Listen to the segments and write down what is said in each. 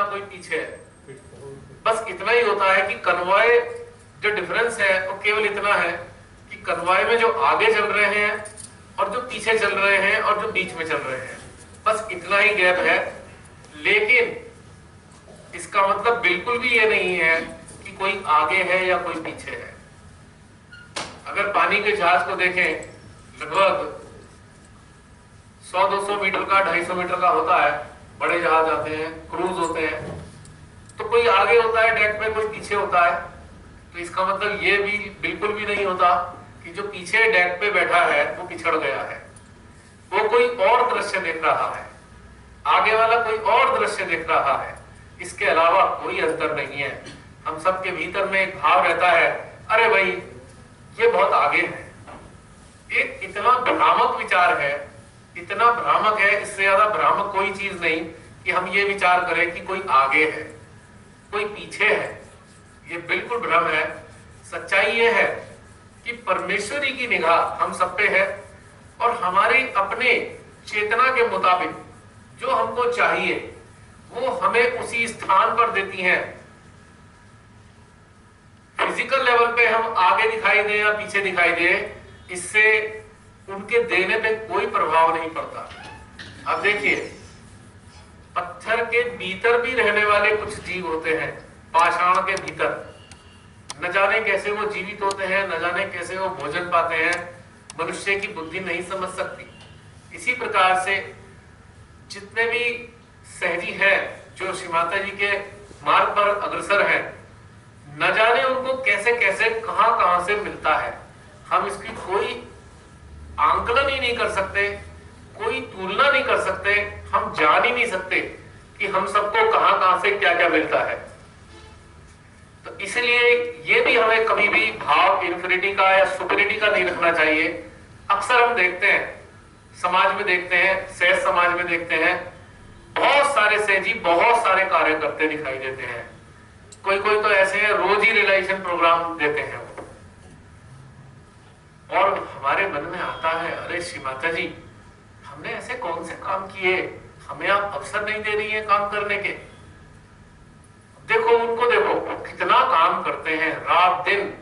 कोई पीछे है। बस इतना ही होता है कि कन्वॉय जो डिफरेंस है वो केवल इतना है कि कन्वॉय में जो आगे चल रहे हैं और जो पीछे चल रहे हैं और जो बीच में चल रहे हैं, बस इतना ही गैप है। लेकिन इसका मतलब बिल्कुल भी ये नहीं है कि कोई आगे है या कोई पीछे है। अगर पानी के जहाज को देखें, लगभग 100-200 मीटर का, 250 मीटर का होता है। बड़े जहाज आते हैं, क्रूज होते हैं, तो कोई आगे होता है डेक पे, कोई पीछे होता है। तो इसका मतलब ये भी बिल्कुल भी नहीं होता कि जो पीछे डेक पे बैठा है वो पिछड़ गया है। वो कोई और दृश्य देख रहा है, आगे वाला कोई और दृश्य देख रहा है। इसके अलावा कोई अंतर नहीं है। हम सबके भीतर में एक भाव रहता है, अरे भाई ये बहुत आगे है। एक इतना भ्रामक विचार है, इतना भ्रामक है, इससे ज्यादा भ्रामक कोई चीज नहीं कि हम ये विचार करें कि कोई आगे है, कोई पीछे है। ये बिल्कुल भ्रम है। सच्चाई ये है कि परमेश्वरी की निगाह हम सब पे है और हमारे अपने चेतना के मुताबिक जो हमको चाहिए वो हमें उसी स्थान पर देती हैं। फिजिकल लेवल पे हम आगे दिखाई दे या पीछे दिखाई दे, इससे उनके देने पे कोई प्रभाव नहीं पड़ता। अब देखिए, पत्थर के भीतर भी रहने वाले कुछ जीव होते हैं, पाषाण के भीतर। न जाने कैसे वो जीवित होते हैं, न जाने कैसे वो भोजन पाते हैं, मनुष्य की बुद्धि नहीं समझ सकती। इसी प्रकार से जितने भी सहजी हैं जो श्री माता जी के मार्ग पर अग्रसर हैं, न जाने उनको कैसे कैसे कहां कहां से मिलता है। हम इसकी कोई आंकलन ही नहीं कर सकते, कोई तुलना नहीं कर सकते, हम जान ही नहीं सकते कि हम सबको कहां कहां से क्या क्या मिलता है। तो इसलिए ये भी हमें कभी भी भाव इंफिनिटी का या सुपरिटी का नहीं रखना चाहिए। अक्सर हम देखते हैं, समाज में देखते हैं, सहज समाज में देखते हैं, बहुत सारे सहजी बहुत सारे कार्य करते दिखाई देते हैं। कोई कोई तो ऐसे हैं रोज ही रियलाइजेशन प्रोग्राम देते हैं और हमारे मन में आता है, अरे श्री माता जी हमने ऐसे कौन से काम किए, हमें आप अवसर नहीं दे रही है काम करने के। देखो उनको, देखो कितना काम करते हैं, रात दिन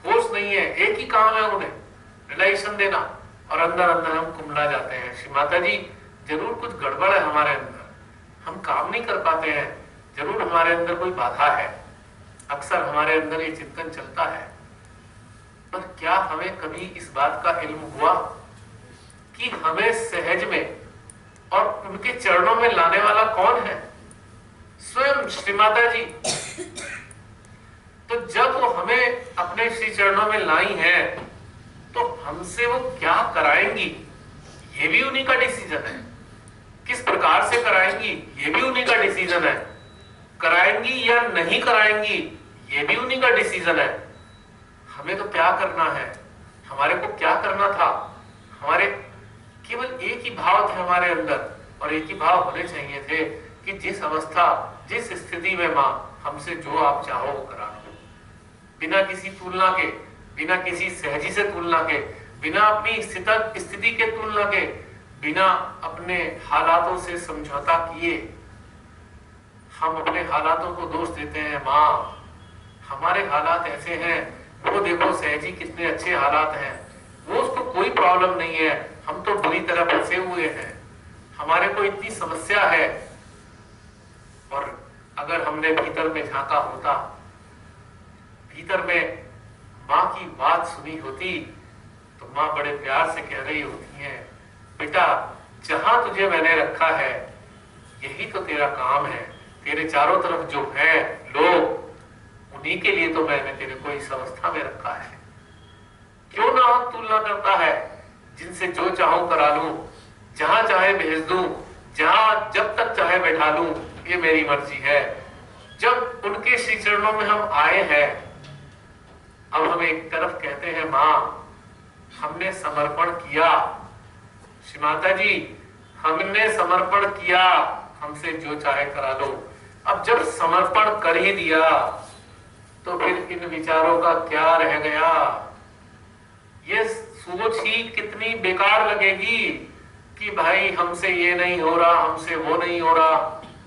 होश नहीं है, एक ही काम है उन्हें, रियलाइजेशन देना, और अंदर अंदर हम कुमला जाते हैं। श्री माता जी जरूर कुछ गड़बड़ है हमारे अंदर, हम काम नहीं कर पाते हैं, जरूर हमारे अंदर कोई बाधा है। अक्सर हमारे अंदर ये चिंतन चलता है। पर क्या हमें कभी इस बात का इल्म हुआ कि हमें सहज में और उनके चरणों में लाने वाला कौन है? स्वयं श्री माता जी। तो जब वो हमें अपने श्री चरणों में लाई हैं, तो हमसे वो क्या कराएंगी ये भी उन्हीं का डिसीजन है। किस प्रकार से कराएंगी ये भी उन्हीं का डिसीजन है। कराएंगी या नहीं कराएंगी ये भी उन्हीं का डिसीजन है। हमें तो क्या करना है, हमारे को क्या करना था, हमारे केवल एक ही भाव थे हमारे अंदर, और एक ही भाव होने चाहिए थे कि जिस अवस्था जिस स्थिति में मां हमसे जो आप चाहो वो करा लो, बिना किसी तुलना के, बिना किसी सहजी से तुलना के, बिना अपनी स्थिति के तुलना के, बिना अपने हालातों से समझौता किए। हम अपने हालातों को दोष देते हैं, मां हमारे हालात ऐसे हैं, वो देखो सहजी कितने अच्छे हालात हैं, वो उसको कोई प्रॉब्लम नहीं है, हम तो बुरी तरह फंसे हुए हैं, हमारे को इतनी समस्या है। और अगर हमने भीतर में झांका होता, भीतर में माँ की बात सुनी होती, तो माँ बड़े प्यार से कह रही होती है, बेटा जहां तुझे मैंने रखा है यही तो तेरा काम है, तेरे चारों तरफ जो है लोग, उन्हीं के लिए तो मैंने तेरे को इस अवस्था में रखा है। क्यों ना हम तुलना करता है, जिनसे जो चाहूं करा लूं, जहां चाहे भेज दूं, जहां जब तक चाहे बैठा लूं, ये मेरी मर्जी है। जब उनके श्री चरणों में हम आए हैं, अब हम एक तरफ कहते हैं मां हमने समर्पण किया, श्री माता जी हमने समर्पण किया, हमसे जो चाहे करा लो। अब जब समर्पण कर ही दिया तो फिर इन विचारों का क्या रह गया? ये सोच ही कितनी बेकार लगेगी कि भाई हमसे ये नहीं हो रहा, हमसे वो नहीं हो रहा।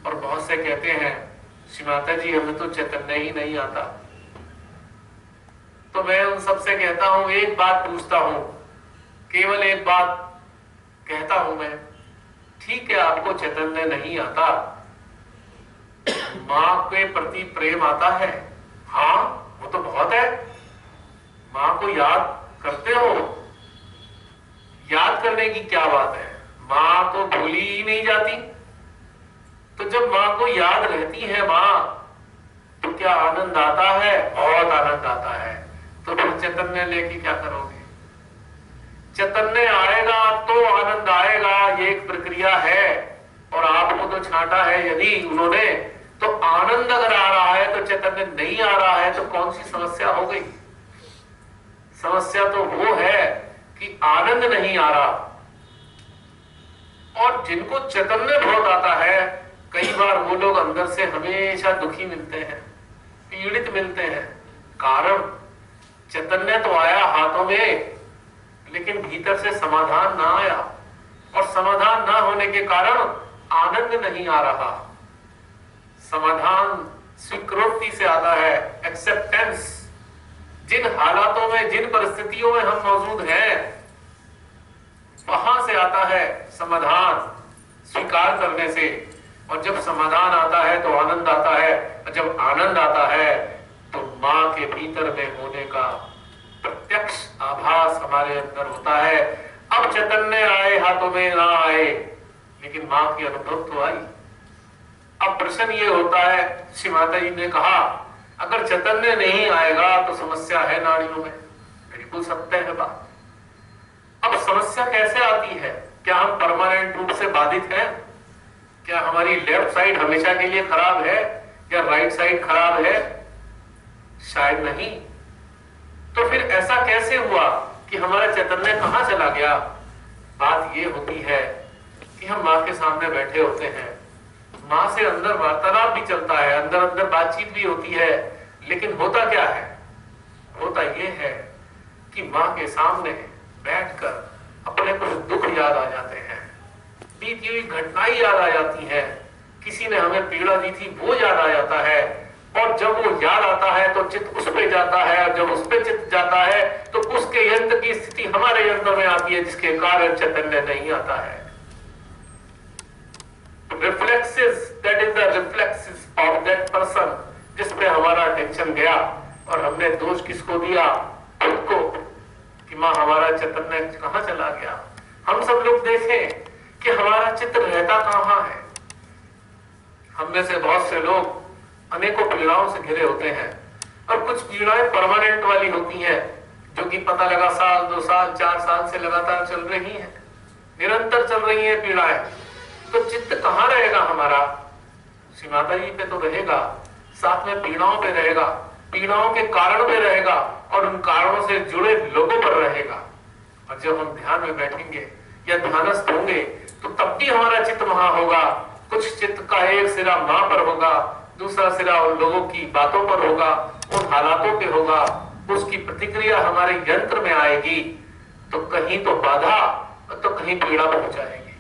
और बहुत से कहते हैं श्री माता जी हमें तो चैतन्य ही नहीं आता। तो मैं उन सबसे कहता हूं, एक बात पूछता हूं, केवल एक बात कहता हूं मैं, ठीक है आपको चैतन्य नहीं आता, मां के प्रति प्रेम आता है? हाँ, वो तो बहुत है। मां को याद करते हो? याद करने की क्या बात है, मां तो भूली ही नहीं जाती। तो जब मां को याद रहती है मां, तो क्या आनंद आता है? बहुत आनंद आता है। तो फिर चैतन्य लेके क्या करोगे? चैतन्य आएगा तो आनंद आएगा, ये एक प्रक्रिया है। और आपको तो छांटा है यदि उन्होंने, तो आनंद अगर आ रहा है तो चैतन्य नहीं आ रहा है, तो कौन सी समस्या हो गई? समस्या तो वो है कि आनंद नहीं आ रहा। और जिनको चैतन्य बहुत आता है, कई बार वो लोग अंदर से हमेशा दुखी मिलते हैं, पीड़ित मिलते हैं। कारण चैतन्य तो आया हाथों में, लेकिन भीतर से समाधान ना आया, और समाधान ना होने के कारण आनंद नहीं आ रहा। समाधान स्वीकृति से आता है, एक्सेप्टेंस। जिन हालातों में, जिन परिस्थितियों में हम मौजूद हैं, वहां से आता है समाधान, स्वीकार करने से। और जब समाधान आता है तो आनंद आता है, और जब आनंद आता है तो मां के भीतर में होने का प्रत्यक्ष आभास हमारे अंदर होता है। अब चैतन्य आए हाथों में ना आए, लेकिन मां की अनुभव तो आई। अब प्रश्न ये होता है, श्री माता जी ने कहा अगर चैतन्य नहीं आएगा तो समस्या है नाड़ियों में। बिल्कुल सत्य है बात। अब समस्या कैसे आती है? क्या हम परमानेंट रूप से बाधित हैं? क्या हमारी लेफ्ट साइड हमेशा के लिए खराब है, या राइट साइड खराब है? शायद नहीं। तो फिर ऐसा कैसे हुआ कि हमारा चैतन्य कहां चला गया? बात ये होती है कि हम मां के सामने बैठे होते हैं, मां से अंदर वार्तालाप भी चलता है, अंदर अंदर बातचीत भी होती है, लेकिन होता क्या है? होता ये है कि मां के सामने बैठकर अपने कुछ दुख याद आ जाते हैं, बीती हुई घटनाएं याद आ जाती हैं, किसी ने हमें पीड़ा दी थी वो याद आ जाता है। और जब वो याद आता है तो चित्त उस पे जाता है, और जब उस पे चित्त जाता है तो उसके यंत्र की स्थिति हमारे यंत्र में आती है, जिसके कारण चैतन्य नहीं आता है। Reflexes, that is the reflexes of that person, जिस पे हमारा अटेंशन गया, और हमने दोष किसको दिया? खुद को, कि मां हमारा चैतन्य कहां चला गया। हम सब लोग देखें कि हमारा चित्त रहता कहां है। हम में से बहुत से लोग अनेकों पीड़ाओं से घिरे होते हैं, और कुछ पीड़ाएं परमानेंट वाली होती हैं, जो कि पता लगा साल 2 साल 4 साल से लगातार चल रही हैं, निरंतर चल रही हैं पीड़ाएं। तो चित्त कहां रहेगा हमारा? श्री माता जी पे तो रहेगा, साथ में पीड़ाओं पे रहेगा, पीड़ाओं के कारण पे रहेगा, और उन कारणों से जुड़े लोगों पर रहेगा। और जब हम ध्यान में बैठेंगे या ध्यानस्थ होंगे, तो तब भी हमारा चित्त वहां होगा। कुछ चित्त का एक सिरा मां पर होगा, दूसरा सिरा उन लोगों की बातों पर होगा, उन हालातों पे होगा। उसकी प्रतिक्रिया हमारे यंत्र में आएगी, तो कहीं तो बाधा, तो कहीं पीड़ा पहुंचाएगी,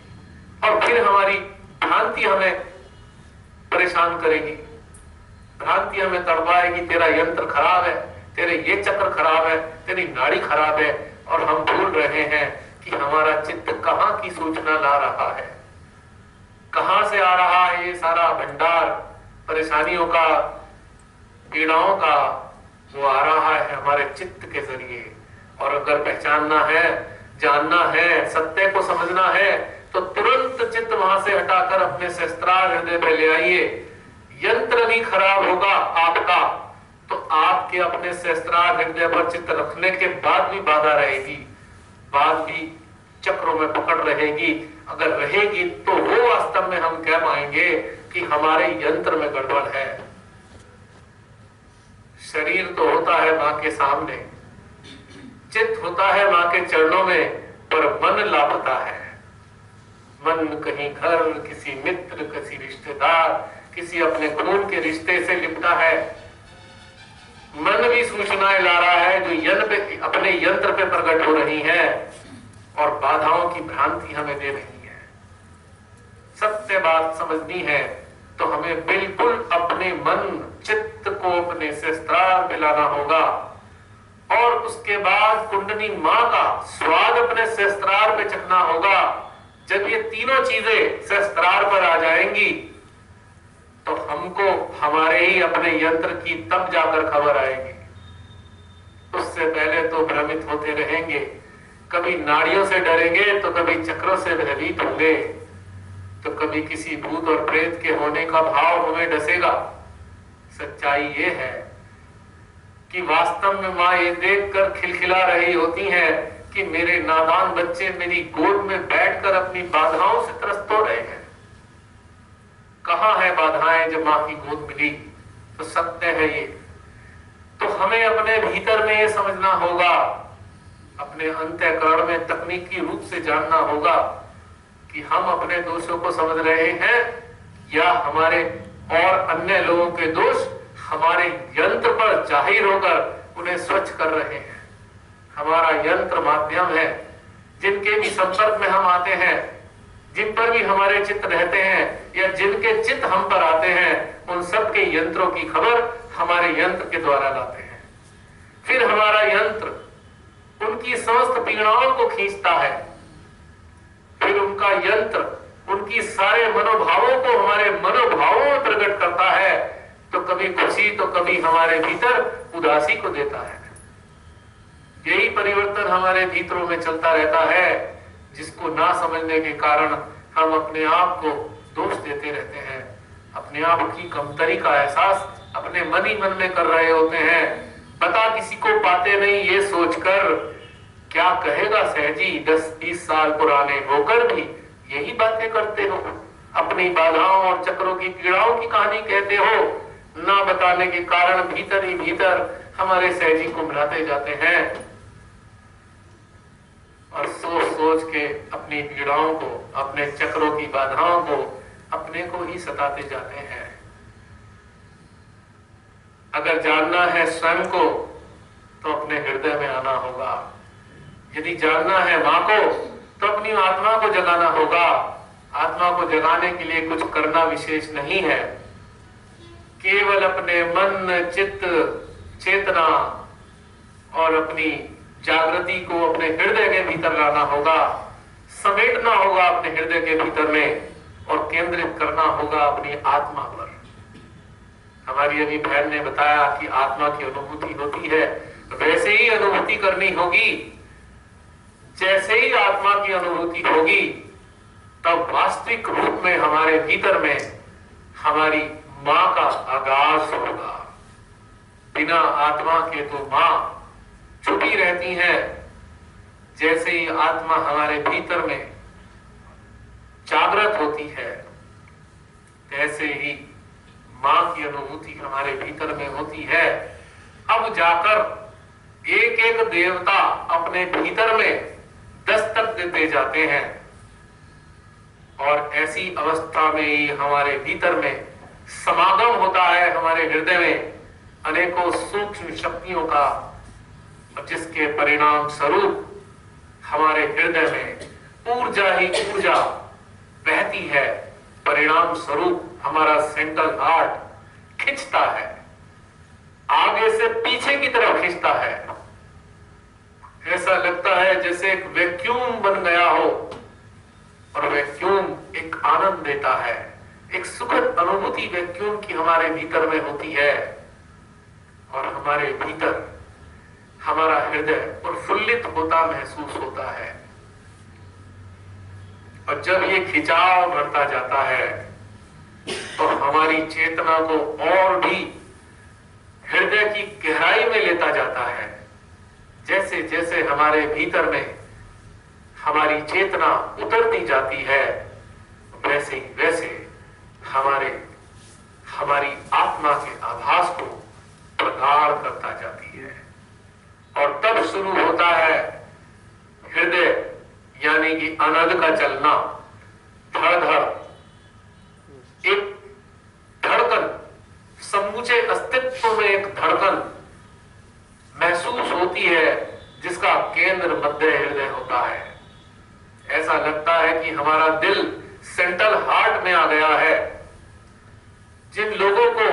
और फिर हमारी भ्रांति हमें परेशान करेगी। भ्रांति हमें तड़पाएगी, तेरा यंत्र खराब है, तेरे ये चक्र खराब है, तेरी नाड़ी खराब है। और हम भूल रहे हैं कि हमारा चित्त कहां की सूचना ला रहा है, कहां से आ रहा है ये सारा भंडार परेशानियों का, पीड़ाओं का। वो आ रहा है हमारे चित्त के जरिए। और अगर पहचानना है, जानना है, सत्य को समझना है, तो तुरंत चित्त वहां से हटाकर अपने सहस्त्रार हृदय पे ले आइए। यंत्र भी खराब होगा आपका, तो आपके अपने सहस्त्रार हृदय पर चित्त रखने के बाद भी बाधा रहेगी, बाद भी चक्रों में पकड़ रहेगी। अगर रहेगी तो वो वास्तव में हम कह पाएंगे कि हमारे यंत्र में गड़बड़ है। शरीर तो होता है मां के सामने, चित्त होता है मां के चरणों में, पर मन लापता है। मन कहीं घर, किसी मित्र, किसी रिश्तेदार, किसी अपने खून के रिश्ते से लिपटा है। मन भी सूचनाएं ला रहा है जो अपने यंत्र पे प्रकट हो रही है, और बाधाओं की भ्रांति हमें दे रही है। सत्य बात समझनी है तो हमें बिल्कुल अपने मन चित्त को अपने सहस्त्रार में लाना होगा और उसके बाद कुंडली मां का स्वाद अपने सहस्त्रार पे चखना होगा। जब ये तीनों चीजें सहस्त्रार पर आ जाएंगी तो हमको हमारे ही अपने यंत्र की तब जाकर खबर आएगी। उससे पहले तो भ्रमित होते रहेंगे, कभी नाड़ियों से डरेंगे तो कभी चक्रों से भयभीत होंगे, तो कभी किसी भूत और प्रेत के होने का भाव हमें डसेगा। सच्चाई ये है कि वास्तव में मां ये देखकर खिलखिला रही होती हैं कि मेरे नादान बच्चे मेरी गोद में बैठकर अपनी बाधाओं से त्रस्त हो रहे हैं। कहां है बाधाएं जब मां की गोद मिली? तो सत्य है ये। तो हमें अपने भीतर में ये समझना होगा, अपने अंतःकरण में तकनीकी रूप से जानना होगा कि हम अपने दोषों को समझ रहे हैं या हमारे और अन्य लोगों के दोष हमारे यंत्र पर जाहिर होकर उन्हें स्वच्छ कर रहे हैं। हमारा यंत्र माध्यम है, जिनके भी संपर्क में हम आते हैं, जिन पर भी हमारे चित्त रहते हैं या जिनके चित्त हम पर आते हैं, उन सब के यंत्रों की खबर हमारे यंत्र के द्वारा लाते हैं। फिर हमारा यंत्र उनकी समस्त पीड़ाओं को खींचता है, फिर उनका यंत्र उनकी सारे मनोभावों को हमारे मनोभावों में प्रकट करता है, तो कभी खुशी तो कभी हमारे भीतर उदासी को देता है। यही परिवर्तन हमारे भीतरों में चलता रहता है, जिसको ना समझने के कारण हम अपने आप को दोष देते रहते हैं, अपने आप की कमतरी का एहसास अपने मन ही मन में कर रहे होते हैं। पता किसी को पाते नहीं ये सोचकर क्या कहेगा सहजी 10-20 साल पुराने होकर भी यही बातें करते हो, अपनी बाधाओं और चक्रों की पीड़ाओं की कहानी कहते हो। ना बताने के कारण भीतर ही भीतर हमारे सहजी को मिलाते जाते हैं और सोच सोच के अपनी पीड़ाओं को, अपने चक्रों की बाधाओं को अपने को ही सताते जाते हैं। अगर जानना है स्वयं को तो अपने हृदय में आना होगा, यदि जानना है मां को तो अपनी आत्मा को जगाना होगा। आत्मा को जगाने के लिए कुछ करना विशेष नहीं है, केवल अपने मन चित्त चेतना और अपनी जागृति को अपने हृदय के भीतर लाना होगा, समेटना होगा अपने हृदय के भीतर में और केंद्रित करना होगा अपनी आत्मा पर। हमारी अभी बहन ने बताया कि आत्मा की अनुभूति होती है, वैसे ही अनुभूति करनी होगी। जैसे ही आत्मा की अनुभूति होगी तब वास्तविक रूप में हमारे भीतर में हमारी मां का आगाज होगा। बिना आत्मा के तो मां छुपी रहती है। जैसे ही आत्मा हमारे भीतर में जागृत होती है, तैसे ही मां की अनुभूति हमारे भीतर में होती है। अब जाकर एक एक देवता अपने भीतर में दस्तक देते जाते हैं और ऐसी अवस्था में ही हमारे भीतर में समागम होता है हमारे हृदय में अनेकों सूक्ष्म शक्तियों का, जिसके परिणाम स्वरूप हमारे हृदय में ऊर्जा ही ऊर्जा बहती है। परिणाम स्वरूप हमारा सेंट्रल हार्ट खिंचता है, आगे से पीछे की तरफ खिंचता है। ऐसा लगता है जैसे एक वैक्यूम बन गया हो और वैक्यूम एक आनंद देता है, एक सुखद अनुभूति वैक्यूम की हमारे भीतर में होती है और हमारे भीतर हमारा हृदय प्रफुल्लित होता महसूस होता है। और जब ये खिंचाव बढ़ता जाता है तो हमारी चेतना को और भी हृदय की गहराई में लेता जाता है। जैसे जैसे हमारे भीतर में हमारी चेतना उतरती जाती है, वैसे ही वैसे हमारी आत्मा के आभास को प्रगाढ़ करता जाती है और तब शुरू होता है हृदय यानी कि अनद का चलना। धड़ धड़ एक धड़कन, समूचे अस्तित्व में एक धड़कन महसूस होती है जिसका केंद्र मध्य हृदय होता है। ऐसा लगता है कि हमारा दिल सेंट्रल हार्ट में आ गया है। जिन लोगों को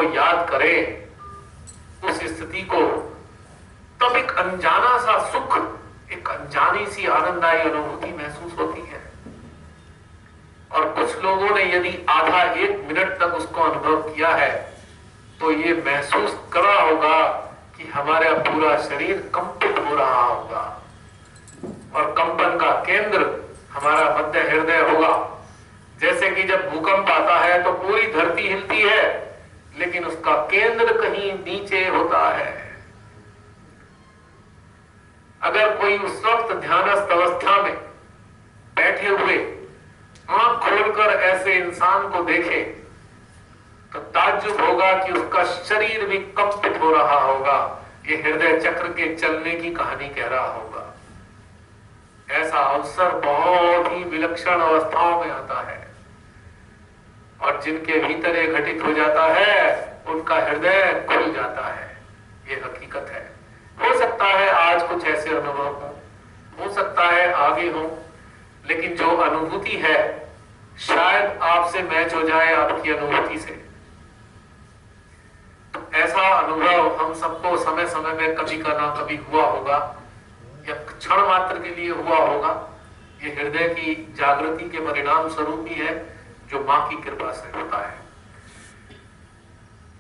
को याद करें, उस स्थिति को, तब एक अनजाना सा सुख, एक अनजानी सी आनंददायी अनुभूति महसूस होती है। और कुछ लोगों ने यदि आधा एक मिनट तक उसको अनुभव किया है तो ये महसूस करा होगा कि हमारा पूरा शरीर कंपित हो रहा होगा और कंपन का केंद्र हमारा मध्य हृदय होगा। जैसे कि जब भूकंप आता है तो पूरी धरती हिलती है, लेकिन उसका केंद्र कहीं नीचे होता है। अगर कोई उस वक्त ध्यानस्थ अवस्था में बैठे हुए आंख खोलकर ऐसे इंसान को देखे तो ताज्जुब होगा कि उसका शरीर भी कंपित हो रहा होगा, ये हृदय चक्र के चलने की कहानी कह रहा होगा। ऐसा अवसर बहुत ही विलक्षण अवस्थाओं में आता है और जिनके भीतर ये घटित हो जाता है उनका हृदय खुल जाता है। ये हकीकत है। हो सकता है आज कुछ ऐसे अनुभव हो सकता है आगे हो, लेकिन जो अनुभूति है शायद आपसे मैच हो जाए आपकी अनुभूति से। ऐसा अनुभव हम सबको समय समय में कभी का ना कभी हुआ होगा या क्षण मात्र के लिए हुआ होगा। ये हृदय की जागृति के परिणाम स्वरूप ही है जो मां की कृपा से होता है।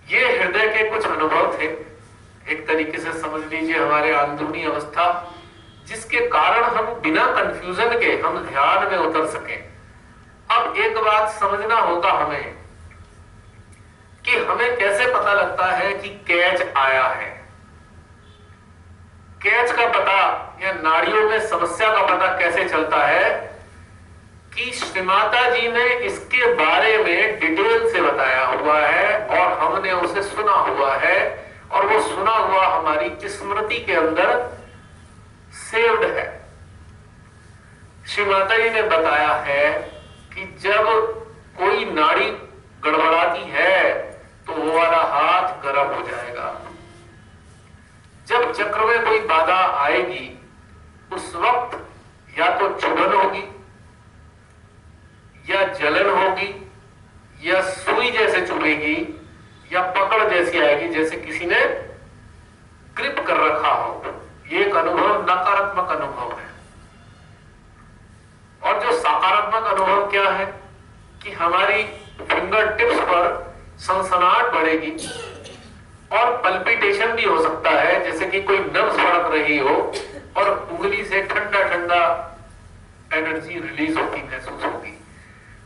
ये हृदय के कुछ अनुभव थे, एक तरीके से समझ लीजिए हमारे अंदरूनी अवस्था, जिसके कारण हम बिना कंफ्यूजन के हम ध्यान में उतर सके। अब एक बात समझना होगा हमें कि हमें कैसे पता लगता है कि कैच आया है। कैच का पता या नाड़ियों में समस्या का पता कैसे चलता है कि श्रीमाता जी ने इसके बारे में डिटेल से बताया हुआ है और हमने उसे सुना हुआ है और वो सुना हुआ हमारी स्मृति के अंदर सेव्ड है। श्रीमाता जी ने बताया है कि जब कोई नाड़ी गड़बड़ाती है तो वो वाला हाथ गर्म हो जाएगा। जब चक्र में कोई बाधा आएगी उस वक्त या तो चुभन होगी या जलन होगी या सुई जैसे चुभेगी या पकड़ जैसी आएगी, जैसे किसी ने ग्रिप कर रखा हो। ये एक अनुभव नकारात्मक अनुभव है। और जो सकारात्मक अनुभव क्या है कि हमारी फिंगर टिप्स पर सनसनाहट बढ़ेगी और पल्पिटेशन भी हो सकता है, जैसे कि कोई नब्ज फड़क रही हो और उंगली से ठंडा ठंडा एनर्जी रिलीज होती महसूस होगी।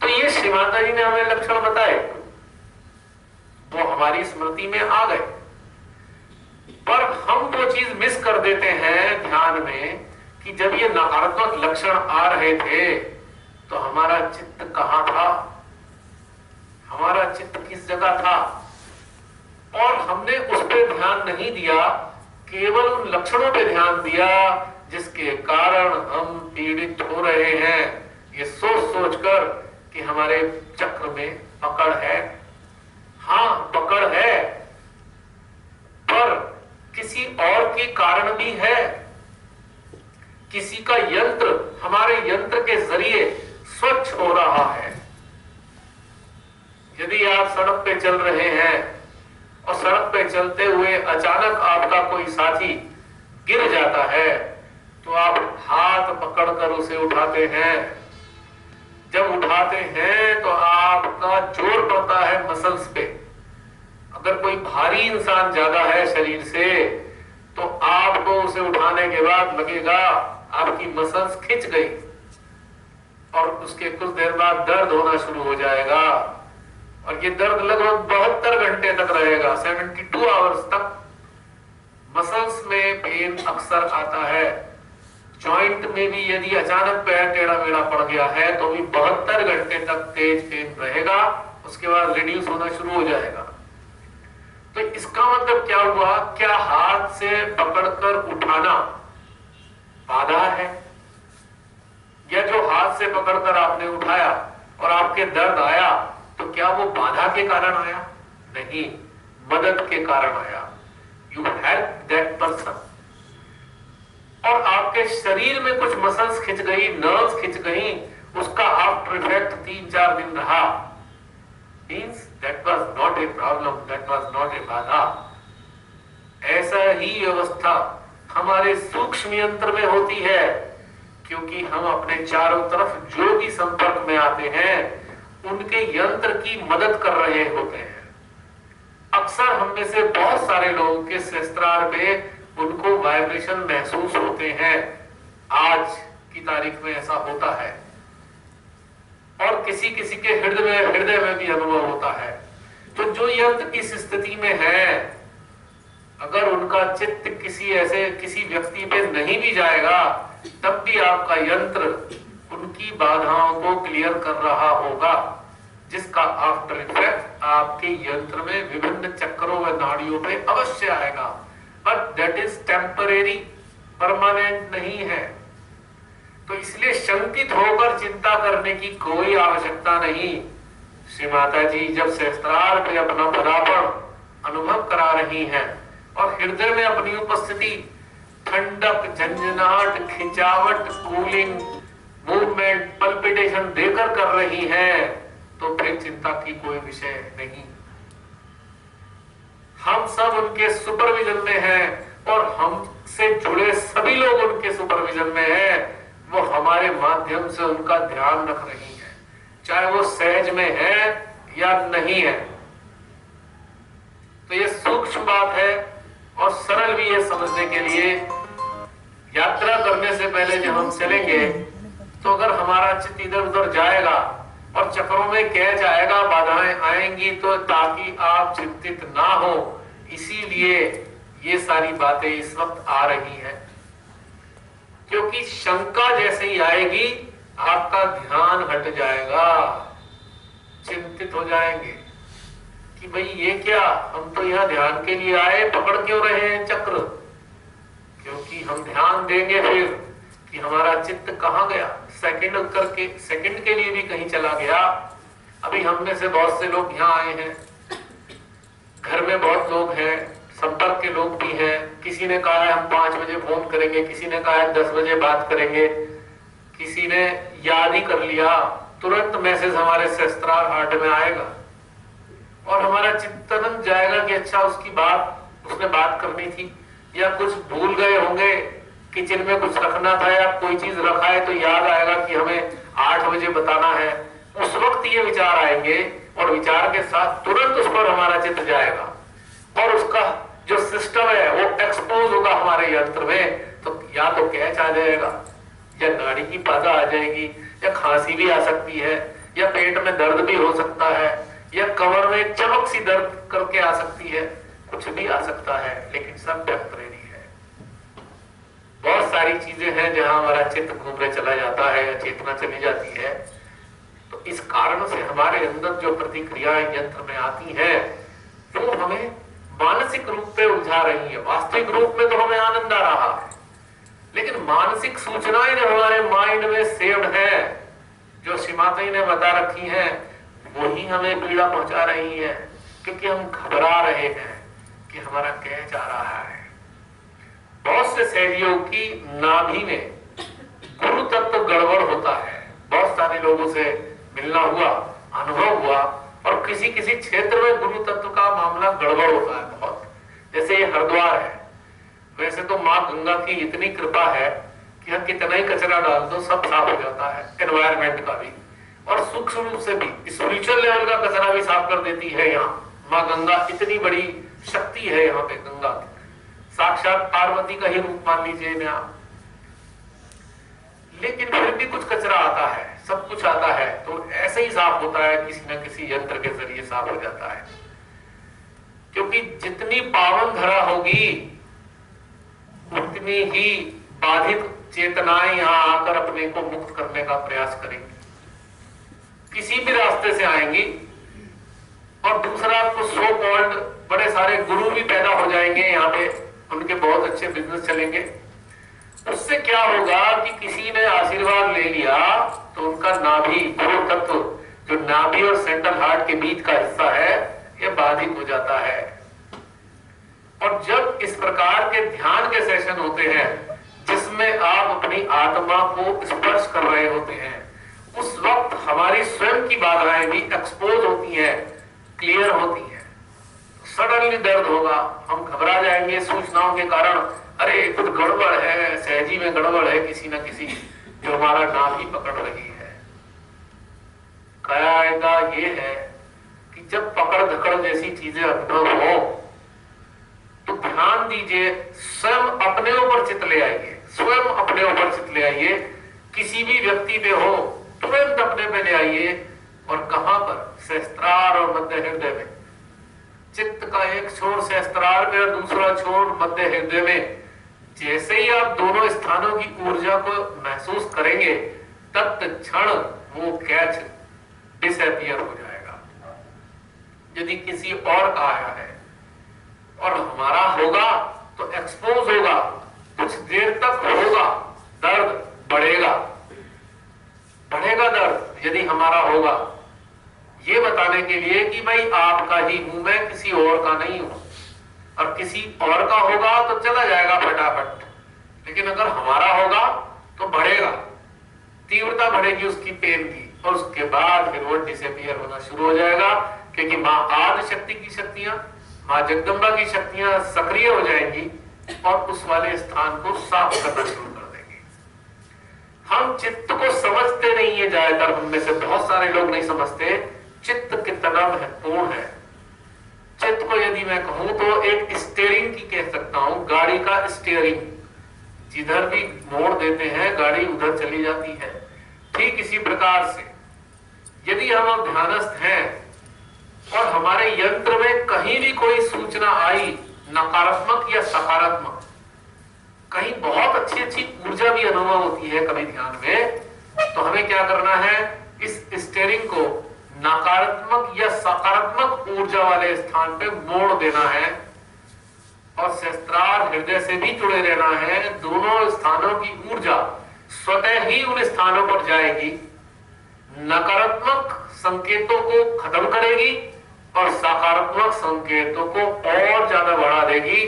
तो ये श्रीमाता जी ने हमें लक्षण बताए, वो हमारी स्मृति में आ गए, पर हम वो चीज मिस कर देते हैं ध्यान में कि जब ये नकारात्मक लक्षण आ रहे थे तो हमारा चित्त कहां था, हमारा चित्त किस जगह था, और हमने उस पर ध्यान नहीं दिया, केवल उन लक्षणों पे ध्यान दिया जिसके कारण हम पीड़ित हो रहे हैं। ये सोच सोचकर कि हमारे चक्र में पकड़ है। हाँ, पकड़ है, पर किसी और के कारण भी है। किसी का यंत्र हमारे यंत्र के जरिए स्वच्छ हो रहा है। यदि आप सड़क पे चल रहे हैं और सड़क पे चलते हुए अचानक आपका कोई साथी गिर जाता है तो आप हाथ पकड़कर उसे उठाते हैं। जब उठाते हैं तो आपका जोर पड़ता है मसल्स पे। अगर कोई भारी इंसान ज्यादा है शरीर से तो आपको उसे उठाने के बाद लगेगा आपकी मसल्स खिंच गई और उसके कुछ देर बाद दर्द होना शुरू हो जाएगा और ये दर्द लगभग 72 घंटे तक रहेगा। 72 आवर्स तक मसल्स में पेन अक्सर आता है। जॉइंट में भी यदि अचानक पैर टेढ़ा मेढ़ा पड़ गया है तो भी 72 घंटे तक तेज पेन रहेगा, उसके बाद रिड्यूस होना शुरू हो जाएगा। तो इसका मतलब क्या हुआ? क्या हाथ से पकड़कर उठाना बाधा है, या जो हाथ से पकड़कर आपने उठाया और आपके दर्द आया तो क्या वो बाधा के कारण आया? नहीं, मदद के कारण आया। You help that person. और आपके शरीर में कुछ मसल्स खिंच गई, नर्व्स खिंच गई, उसका आफ्टर इफेक्ट 3-4 दिन रहा। Means that was not a problem, that was not a बाधा। ऐसा ही व्यवस्था हमारे सूक्ष्म यंत्र में होती है, क्योंकि हम अपने चारों तरफ जो भी संपर्क में आते हैं उनके यंत्र की मदद कर रहे होते हैं। अक्सर हम में से बहुत सारे लोगों के शस्त्रार पे उनको वाइब्रेशन महसूस होते हैं। आज की तारीख में ऐसा होता है, और किसी किसी के हृदय में भी अनुभव होता है। तो जो यंत्र इस स्थिति में है, अगर उनका चित्त किसी व्यक्ति पे नहीं भी जाएगा, तब भी आपका यंत्र उनकी बाधाओं को क्लियर कर रहा होगा, जिसका आफ्टर इफेक्ट आपके यंत्र में विभिन्न चक्रों व नाड़ियों पे अवश्य आएगा। But that is temporary, permanent नहीं है। तो इसलिए शंकित होकर चिंता करने की कोई आवश्यकता नहीं। श्री माता जी जब सहस्त्रार पे अपना पदार्पण अनुभव करा रही हैं और हृदय में अपनी उपस्थिति ठंडक, झंझनाहट, खिंचावट, कूलिंग, मूवमेंट, पल्पिटेशन देकर कर रही हैं, तो फिर चिंता की कोई विषय नहीं। हम सब उनके सुपरविजन में हैं और हमसे जुड़े सभी लोग उनके सुपरविजन में हैं। वो हमारे माध्यम से उनका ध्यान रख रही है, चाहे वो सहज में है या नहीं है। तो ये सूक्ष्म बात है और सरल भी है समझने के लिए। यात्रा करने से पहले जब हम चलेंगे, तो अगर हमारा चित्त इधर उधर जाएगा और चक्रों में कैच आएगा, बाधाएं आएंगी, तो ताकि आप चिंतित ना हो, इसीलिए ये सारी बातें इस वक्त आ रही हैं। क्योंकि शंका जैसे ही आएगी, आपका ध्यान हट जाएगा, चिंतित हो जाएंगे कि भाई ये क्या, हम तो यहाँ ध्यान के लिए आए, पकड़ क्यों रहे हैं चक्र। क्योंकि हम ध्यान देंगे फिर कि हमारा चित्त कहाँ गया, सेकंड के लिए भी कहीं चला गया। अभी हमने से बहुत से लोग यहाँ आए हैं, घर में बहुत लोग हैं, संपर्क के लोग भी हैं। किसी ने कहा है हम 5 बजे फोन करेंगे, किसी ने कहा है 10 बजे बात करेंगे, किसी ने याद ही कर लिया, तुरंत मैसेज हमारे सहस्त्रार हार्ट में आएगा और हमारा चिंतन जाएगा कि अच्छा उसने बात करनी थी, या कुछ भूल गए होंगे, किचन में कुछ रखना था या कोई चीज रखा है तो याद आएगा कि हमें 8 बजे बताना है। उस वक्त ये विचार आएंगे और विचार के साथ तुरंत उस पर हमारा चित्त जाएगा और उसका जो सिस्टम है वो एक्सपोज होगा हमारे यंत्र में। तो या तो कैच आ जाएगा, या नाड़ी की बाधा आ जाएगी, या खांसी भी आ सकती है, या पेट में दर्द भी हो सकता है, या कमर में चमक सी दर्द करके आ सकती है, कुछ भी आ सकता है, लेकिन सब टेम्परेरी है। बहुत सारी चीजें हैं जहां हमारा चित्त घूमने चला जाता है या चेतना चली जाती है। तो इस कारण से हमारे अंदर जो प्रतिक्रियाएं यंत्र में आती है, वो हमें मानसिक रूप पे उलझा रही है। वास्तविक रूप में तो हमें आनंद आ रहा है, लेकिन मानसिक सूचनाएं जो हमारे माइंड में सेव्ड है, जो श्रीमाता जी ने बता रखी है, वही हमें पीड़ा पहुंचा रही है। क्योंकि हम घबरा रहे हैं कि हमारा कैच आ रहा है। बहुत से सहयोग की नाभि में गुरु तत्व गड़बड़ होता है। बहुत सारे लोगों से मिलना हुआ, अनुभव हुआ, और किसी किसी क्षेत्र में गुरु तत्व का मामला गड़बड़ होता है बहुत। जैसे ये हरिद्वार है, वैसे तो माँ गंगा की इतनी कृपा है कि यहाँ कितना ही कचरा डाल दो सब साफ हो जाता है, एनवायरमेंट का भी, और सूक्ष्म रूप से भी स्पिरिचुअल लेवल का कचरा भी साफ कर देती है। यहाँ माँ गंगा इतनी बड़ी शक्ति है, यहाँ पे गंगा साक्षात पार्वती का ही रूप मान लीजिए इन्हें आप। लेकिन फिर भी कुछ कचरा आता है, सब कुछ आता है, तो ऐसे ही साफ होता है, किसी न किसी यंत्र के जरिए साफ हो जाता है। क्योंकि जितनी पावन धरा होगी, उतनी ही बाधित चेतनाएं यहां आकर अपने को मुक्त करने का प्रयास करेंगी, किसी भी रास्ते से आएंगी। और दूसरा, तो सो कॉल्ड बड़े सारे गुरु भी पैदा हो जाएंगे यहाँ पे, उनके बहुत अच्छे बिजनेस चलेंगे। उससे क्या होगा कि किसी ने आशीर्वाद ले लिया तो उनका नाभि, गुरु तत्व जो नाभि और सेंट्रल हार्ट के बीच का हिस्सा है, यह बाधित हो जाता है। और जब इस प्रकार के ध्यान के सेशन होते हैं जिसमें आप अपनी आत्मा को स्पर्श कर रहे होते हैं, उस वक्त हमारी स्वयं की बाधाएं भी एक्सपोज होती हैं क्लियर होती है, सडनली दर्द होगा, हम घबरा जाएंगे सूचनाओं के कारण, अरे कुछ गड़बड़ है, सहजी में गड़बड़ है किसी न किसी, जो हमारा नाम ही पकड़ रही है। कायदा ये है कि जब पकड़ धकड़ जैसी चीजें अनुभव हो तो ध्यान दीजिए, स्वयं अपने ऊपर चित ले आइए, स्वयं अपने ऊपर चित ले आइए, किसी भी व्यक्ति पे हो तुरंत अपने पे ले आइए, और कहां पर? सहस्त्रार और मध्य हृदय में। चित्त का एक छोर सहस्त्रार में और दूसरा छोर मध्य हृदय में। जैसे ही आप दोनों स्थानों की ऊर्जा को महसूस करेंगे, तत्क्षण वो कैच डिसअपियर हो जाएगा। यदि किसी और का आया है और हमारा होगा तो एक्सपोज होगा, कुछ देर तक होगा, दर्द बढ़ेगा, बढ़ेगा दर्द यदि हमारा होगा, ये बताने के लिए कि भाई आपका ही हूं मैं, किसी और का नहीं हूं। और किसी और का होगा तो चला जाएगा फटाफट, लेकिन अगर हमारा होगा तो बढ़ेगा, तीव्रता बढ़ेगी उसकी पेन की, और उसके बाद फिर वो डिसअपियर होना शुरू हो जाएगा, क्योंकि मां आदि शक्ति की शक्तियां, मां जगदम्बा की शक्तियां सक्रिय हो जाएंगी और उस वाले स्थान को साफ करना शुरू कर देंगे। हम चित्त को समझते नहीं है, ज्यादातर हम में से बहुत सारे लोग नहीं समझते चित्त कितना महत्वपूर्ण है। चित्त को यदि मैं कहूं तो एक स्टीयरिंग की कह सकता हूं, गाड़ी का स्टीयरिंग, जिधर भी मोड़ देते हैं गाड़ी उधर चली जाती है। ठीक इसी प्रकार से यदि हम अब ध्यानस्थ हैं और हमारे यंत्र में कहीं भी कोई सूचना आई, नकारात्मक या सकारात्मक, कहीं बहुत अच्छी अच्छी ऊर्जा भी अनुभव होती है कभी ध्यान में, तो हमें क्या करना है? इस स्टीयरिंग को नकारात्मक या सकारात्मक ऊर्जा वाले स्थान पे मोड़ देना है, और सहस्त्रार हृदय से भी जुड़े रहना है। दोनों स्थानों की ऊर्जा स्वतः ही उन स्थानों पर जाएगी, नकारात्मक संकेतों को खत्म करेगी और सकारात्मक संकेतों को और ज्यादा बढ़ा देगी।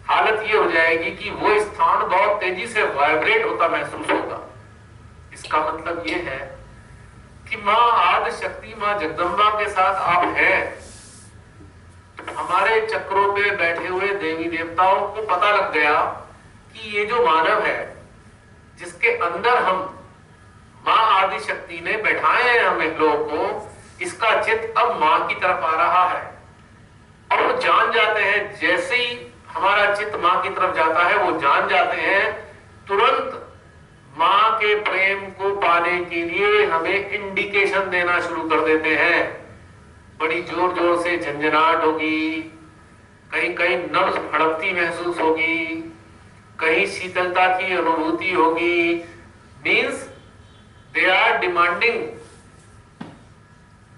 हालत ये हो जाएगी कि वो स्थान बहुत तेजी से वाइब्रेट होता महसूस होगा। इसका मतलब ये है कि मां आदि शक्ति, मां जगदम्बा के साथ आप हैं। हमारे चक्रों पे बैठे हुए देवी देवताओं को पता लग गया कि ये जो मानव है, जिसके अंदर हम मां आदि शक्ति ने बैठाए हैं हमें लोगों को, इसका चित्त अब मां की तरफ आ रहा है। और वो जान जाते हैं, जैसे ही हमारा चित्त मां की तरफ जाता है, वो जान जाते हैं तुरंत मां के प्रेम को पाने के लिए हमें इंडिकेशन देना शुरू कर देते हैं। बड़ी जोर जोर से झंझनाहट होगी, कहीं कहीं नब्ज फड़कती महसूस होगी, कहीं शीतलता की अनुभूति होगी। Means they are demanding,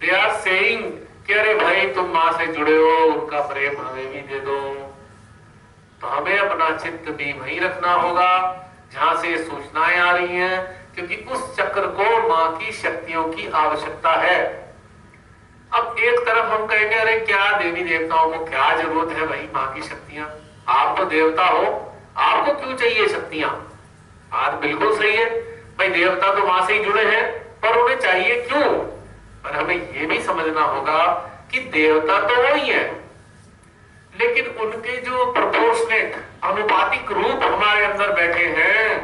they are saying कि अरे भाई तुम मां से जुड़े हो, उनका प्रेम हमें भी दे दो। तो हमें अपना चित्त भी वहीं रखना होगा जहां से सूचनाएं आ रही हैं, क्योंकि उस चक्र को मां की शक्तियों की आवश्यकता है। अब एक तरफ हम कहेंगे अरे क्या देवी देवताओं को क्या जरूरत है भाई मां की शक्तियां, आप तो देवता हो, आपको क्यों चाहिए शक्तियां? बात बिल्कुल सही है भाई, देवता तो मां से ही जुड़े हैं, पर उन्हें चाहिए क्यों? पर हमें यह भी समझना होगा कि देवता तो वही है, लेकिन उनके जो प्रोपोर्शनेट अनुपातिक रूप हमारे अंदर बैठे हैं,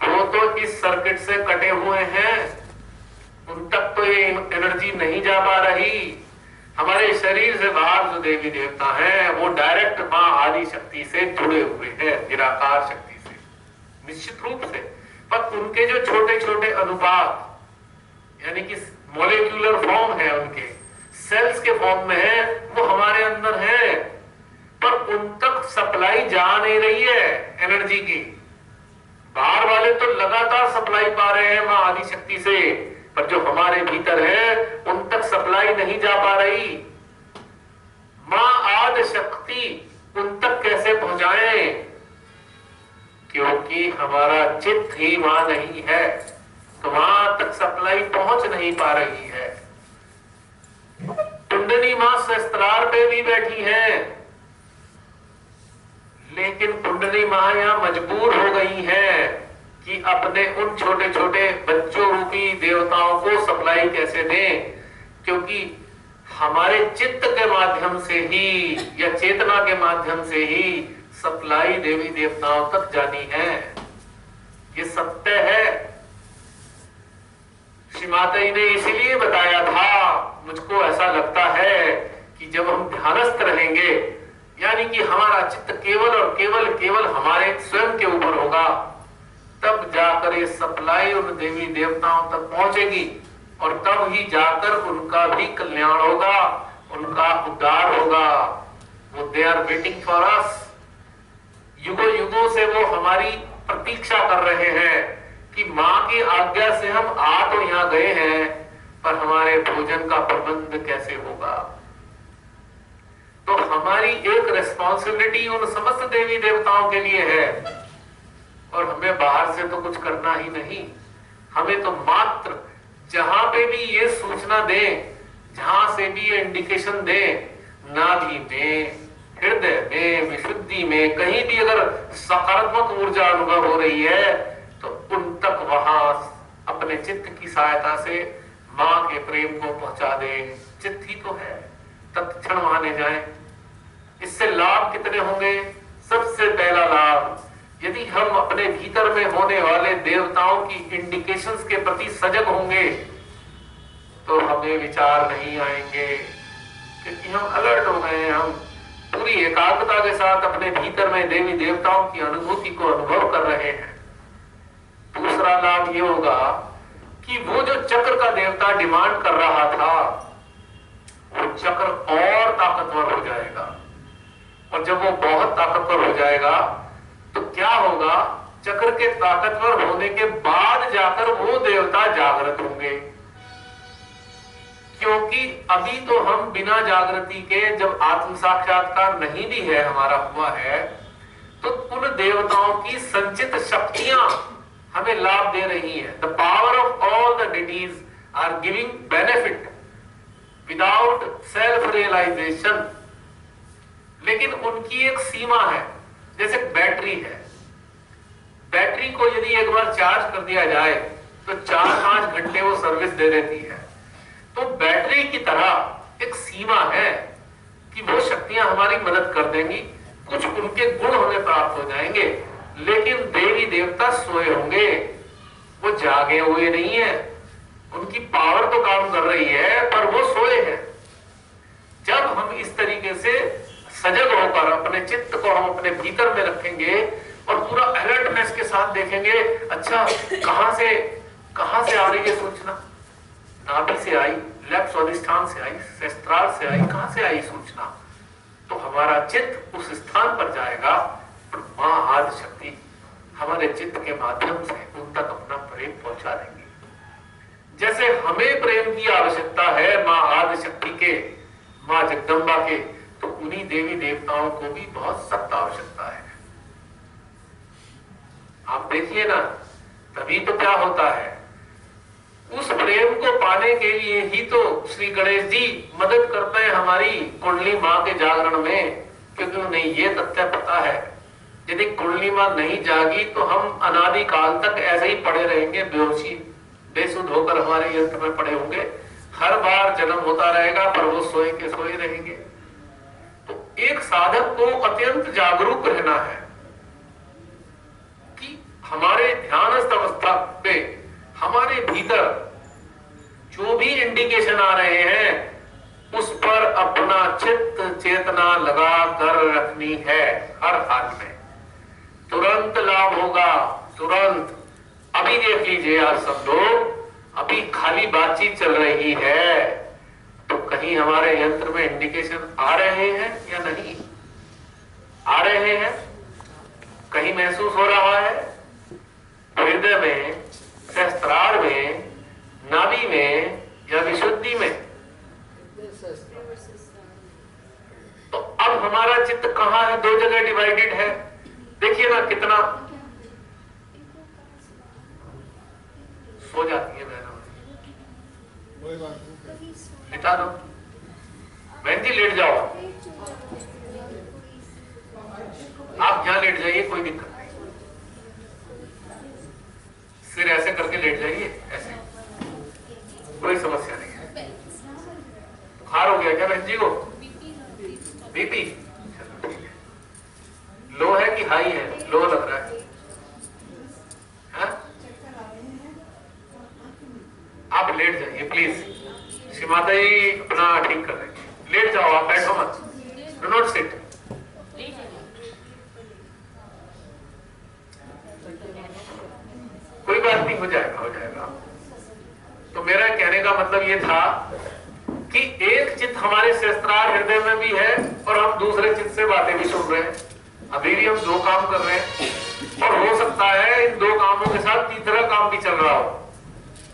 वो तो इस सर्किट से कटे हुए हैं, उन तक तो ये एनर्जी नहीं जा पा रही। हमारे शरीर से बाहर जो देवी देवता हैं, वो डायरेक्ट मां आदि शक्ति से जुड़े हुए हैं, निराकार शक्ति से निश्चित रूप से। पर उनके जो छोटे छोटे अनुपात, यानी कि मॉलिक्यूलर फॉर्म है, उनके सेल्स के फॉर्म में है, वो हमारे अंदर है, पर उन तक सप्लाई जा नहीं रही है एनर्जी की। बाहर वाले तो लगातार सप्लाई पा रहे हैं मां आदि शक्ति से, पर जो हमारे भीतर है उन तक सप्लाई नहीं जा पा रही। मां आदि शक्ति उन तक कैसे पहुंचाएं? क्योंकि हमारा चित्त ही वहां नहीं है, तो वहां तक सप्लाई पहुंच नहीं पा रही है। कुंडली मां सहस्त्रार पे भी बैठी है, लेकिन कुंडली मां यहां मजबूर हो गई है कि अपने उन छोटे छोटे बच्चों रूपी देवताओं को सप्लाई कैसे दें, क्योंकि हमारे चित्त के माध्यम से ही या चेतना के माध्यम से ही सप्लाई देवी देवताओं तक जानी है। ये सत्य है। श्री माता जी ने इसीलिए बताया था, मुझको ऐसा लगता है कि जब हम ध्यानस्थ रहेंगे, यानी कि हमारा चित्त केवल और केवल केवल हमारे स्वयं के ऊपर होगा, तब जाकर ये सप्लाई उन देवी देवताओं तक पहुंचेगी और तब ही जाकर उनका भी कल्याण होगा, उनका उद्धार होगा। वो they are waiting for us. युगों युगों से वो हमारी प्रतीक्षा कर रहे हैं कि मां की आज्ञा से हम आ तो यहां गए हैं, पर हमारे भोजन का प्रबंध कैसे होगा। तो हमारी एक रिस्पॉन्सिबिलिटी उन समस्त देवी देवताओं के लिए है और हमें बाहर से तो कुछ करना ही नहीं। हमें तो मात्र जहां पे भी ये सूचना दें, जहां से भी ये इंडिकेशन दें, नाभि में, हृदय में, विशुद्धि में, कहीं भी अगर सकारात्मक ऊर्जा अनुभव हो रही है तो उन तक वहां अपने चित्त की सहायता से मां के प्रेम को पहुंचा दें। चित्त ही तो है, तत्क्षण वहां ले जाए। इससे लाभ कितने होंगे? सबसे पहला लाभ, यदि हम अपने भीतर में होने वाले देवताओं की इंडिकेशंस के प्रति सजग होंगे तो हमें विचार नहीं आएंगे, क्योंकि हम अलर्ट हो गए हैं। हम पूरी एकाग्रता के साथ अपने भीतर में देवी देवताओं की अनुभूति को अनुभव कर रहे हैं। दूसरा लाभ ये होगा कि वो जो चक्र का देवता डिमांड कर रहा था, वो चक्र और ताकतवर हो जाएगा। और जब वो बहुत ताकतवर हो जाएगा तो क्या होगा? चक्र के ताकतवर होने के बाद जाकर वो देवता जागृत होंगे, क्योंकि अभी तो हम बिना जागृति के, जब आत्म साक्षात्कार नहीं भी है हमारा हुआ है, तो उन देवताओं की संचित शक्तियां हमें लाभ दे रही है। The power of all the deities are giving benefit without self realisation. लेकिन उनकी एक सीमा है। जैसे बैटरी है, बैटरी को यदि एक बार चार्ज कर दिया जाए तो 4-5 घंटे वो सर्विस दे देती है। तो बैटरी की तरह एक सीमा है कि वो शक्तियां हमारी मदद कर देंगी, कुछ उनके गुण हमें प्राप्त हो जाएंगे। लेकिन देवी देवता सोए होंगे, वो जागे हुए नहीं है। उनकी पावर तो काम कर रही है, पर वो सोए हैं। जब हम इस तरीके से सजग होकर अपने चित्त को हम अपने भीतर में रखेंगे और पूरा अलर्टनेस के साथ देखेंगे, अच्छा कहां से आ रही है सूचना? नाभि से आई, लेफ्ट स्वादिष्ठान से आई, सहस्त्रार से आई, कहां से आई सूचना? तो हमारा चित्त उस स्थान पर जाएगा और मां आदि शक्ति हमारे चित्त के माध्यम से उन तक अपना प्रेम पहुंचा देंगे। जैसे हमें प्रेम की आवश्यकता है मां आदि शक्ति के, मां जगदम्बा के, तो उन्हीं देवी देवताओं को भी बहुत सख्त आवश्यकता है। आप देखिए ना, तभी तो क्या होता है, उस प्रेम को पाने के लिए ही तो श्री गणेश जी मदद करते हैं हमारी कुंडली मां के जागरण में, क्योंकि उन्हें ये तथ्य पता है यदि कुंडली मां नहीं जागी तो हम अनादि काल तक ऐसे ही पड़े रहेंगे, बेहोशी बेसुध होकर हमारे यंत्र में पड़े होंगे। हर बार जन्म होता रहेगा, पर वो सोए के सोए रहेंगे। तो एक साधक को अत्यंत जागरूक रहना है कि हमारे ध्यानस्थ अवस्था पे हमारे भीतर जो भी इंडिकेशन आ रहे हैं उस पर अपना चित्त चेतना लगा कर रखनी है। हर हाल में तुरंत लाभ होगा, तुरंत। अभी देख लीजिए आप सब लोग, अभी खाली बातचीत चल रही है तो कहीं हमारे यंत्र में इंडिकेशन आ रहे हैं या नहीं आ रहे हैं? कहीं महसूस हो रहा है हृदय में, सहस्त्रार में, नाभि में या विशुद्धि में? तो अब हमारा चित्त कहां है? दो जगह डिवाइडेड है। देखिए ना कितना सो जाती है बहनों, लिटा दो, बहन जी लेट जाओ, आप यहां लेट जाइए, कोई दिक्कत नहीं। सिर ऐसे करके लेट जाइए, ऐसे कोई समस्या नहीं है। बुखार हो गया क्या बहन जी को? बीपी लो है कि हाई है? लो लग रहा है। हाँ? आप लेट जाइए प्लीज, श्रीमाता जी अपना ठीक कर देंगे। लेट जाओ, आप बैठो मत, डू नॉट सिट। कोई बात नहीं, हो जाएगा हो जाएगा। तो मेरा कहने का मतलब ये था कि एक चित्त हमारे सहस्त्रार हृदय में भी है और हम दूसरे चित्त से बातें भी सुन रहे हैं। अभी भी हम दो काम कर रहे हैं और हो सकता है इन दो कामों के साथ तीसरा काम भी चल रहा हो।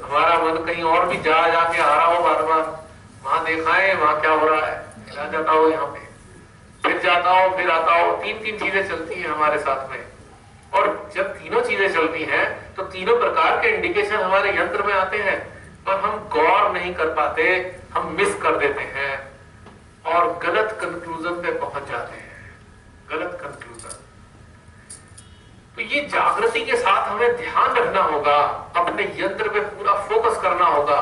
हमारा मन कहीं और भी जा जाके आ रहा हो, बार बार वहां देखा है वहां क्या हो रहा है, चला जाता हो यहाँ पे, फिर जाता हो फिर आता हो। तीन तीन चीजें चलती हैं हमारे साथ में, और जब तीनों चीजें चलती हैं तो तीनों प्रकार के इंडिकेशन हमारे यंत्र में आते हैं, पर हम गौर नहीं कर पाते, हम मिस कर देते हैं और गलत कंक्लूजन पे पहुंच जाते हैं। गलत कंक्लूजन। तो ये जागृति के साथ हमें ध्यान रखना होगा, अपने यंत्र पे पूरा फोकस करना होगा,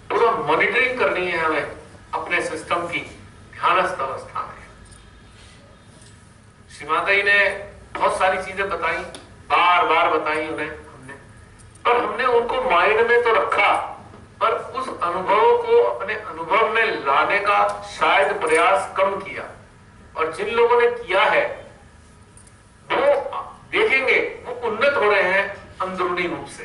पूरा मॉनिटरिंग करनी है हमें अपने सिस्टम की ध्यानस्थ अवस्था में। श्रीमाता जी ने बहुत सारी चीजें बताई, बार बार बताई उन्हें हमने, पर हमने उनको माइंड में तो रखा, पर उस अनुभव को अपने अनुभव में लाने का शायद प्रयास कम किया। और जिन लोगों ने किया है वो देखेंगे वो उन्नत हो रहे हैं अंदरूनी रूप से,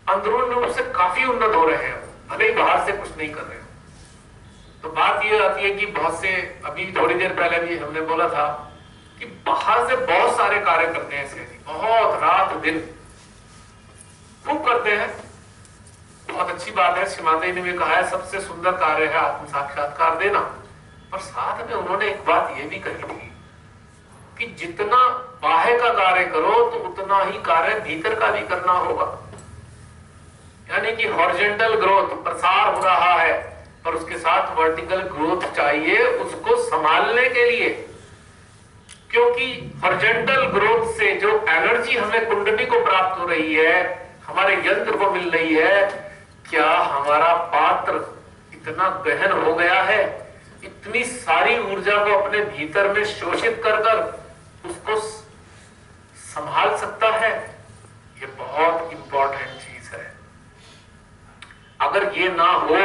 अंदरूनी रूप से काफी उन्नत हो रहे हैं, भले ही बाहर से कुछ नहीं कर रहे हो। तो बात ये आती है कि बहुत से, अभी थोड़ी देर पहले भी हमने बोला था कि बाहर से बहुत सारे कार्य करते हैं ऐसे, बहुत रात दिन खूब करते हैं, बहुत अच्छी बात है। श्रीमाता जी ने भी कहा है सबसे सुंदर कार्य है आत्म साक्षात्कार देना। और साथ में उन्होंने एक बात ये भी कही थी कि जितना बाहर का कार्य करो तो उतना ही कार्य भीतर का भी करना होगा। यानी कि हॉरिजॉन्टल ग्रोथ, प्रसार हो रहा है, पर उसके साथ वर्टिकल ग्रोथ चाहिए उसको संभालने के लिए। क्योंकि हॉरिजॉन्टल ग्रोथ से जो एनर्जी हमें कुंडली को प्राप्त हो रही है, हमारे यंत्र को मिल रही है, क्या हमारा पात्र इतना गहन हो गया है, इतनी सारी ऊर्जा को अपने भीतर में शोषित कर कर उसको संभाल सकता है? ये बहुत इंपॉर्टेंट चीज है। अगर ये ना हो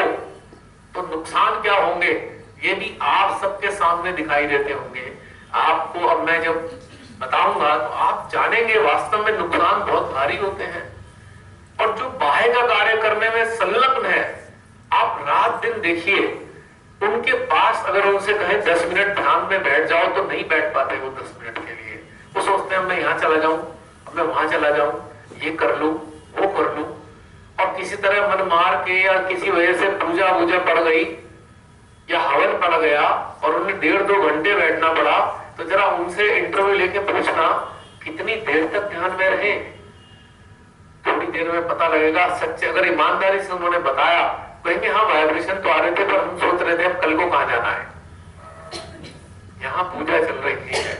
तो नुकसान क्या होंगे ये भी आप सबके सामने दिखाई देते होंगे। आपको अब मैं जब बताऊंगा तो आप जानेंगे वास्तव में नुकसान बहुत भारी होते हैं। और जो बाहर का कार्य करने में संलग्न है, आप रात दिन देखिए, उनके पास अगर उनसे कहें 10 मिनट ध्यान में बैठ जाओ तो नहीं बैठ पाते वो 10 मिनट के लिए। वो सोचते हैं मैं यहाँ चला जाऊं, मैं वहां चला जाऊं, ये कर लूं, वो कर लूं, और किसी तरह मन मार के या किसी वजह से पूजा वूजा पड़ गई या हवन पड़ गया और उन्हें 1.5-2 घंटे बैठना पड़ा, तो जरा उनसे इंटरव्यू लेके पूछना कितनी देर तक ध्यान में रहे। थोड़ी देर में पता लगेगा सच्चे, अगर ईमानदारी से उन्होंने बताया, कहेंगे हाँ वाइब्रेशन तो आ रहे थे पर हम सोच रहे थे अब कल को कहां जाना है, यहाँ पूजा चल रही है,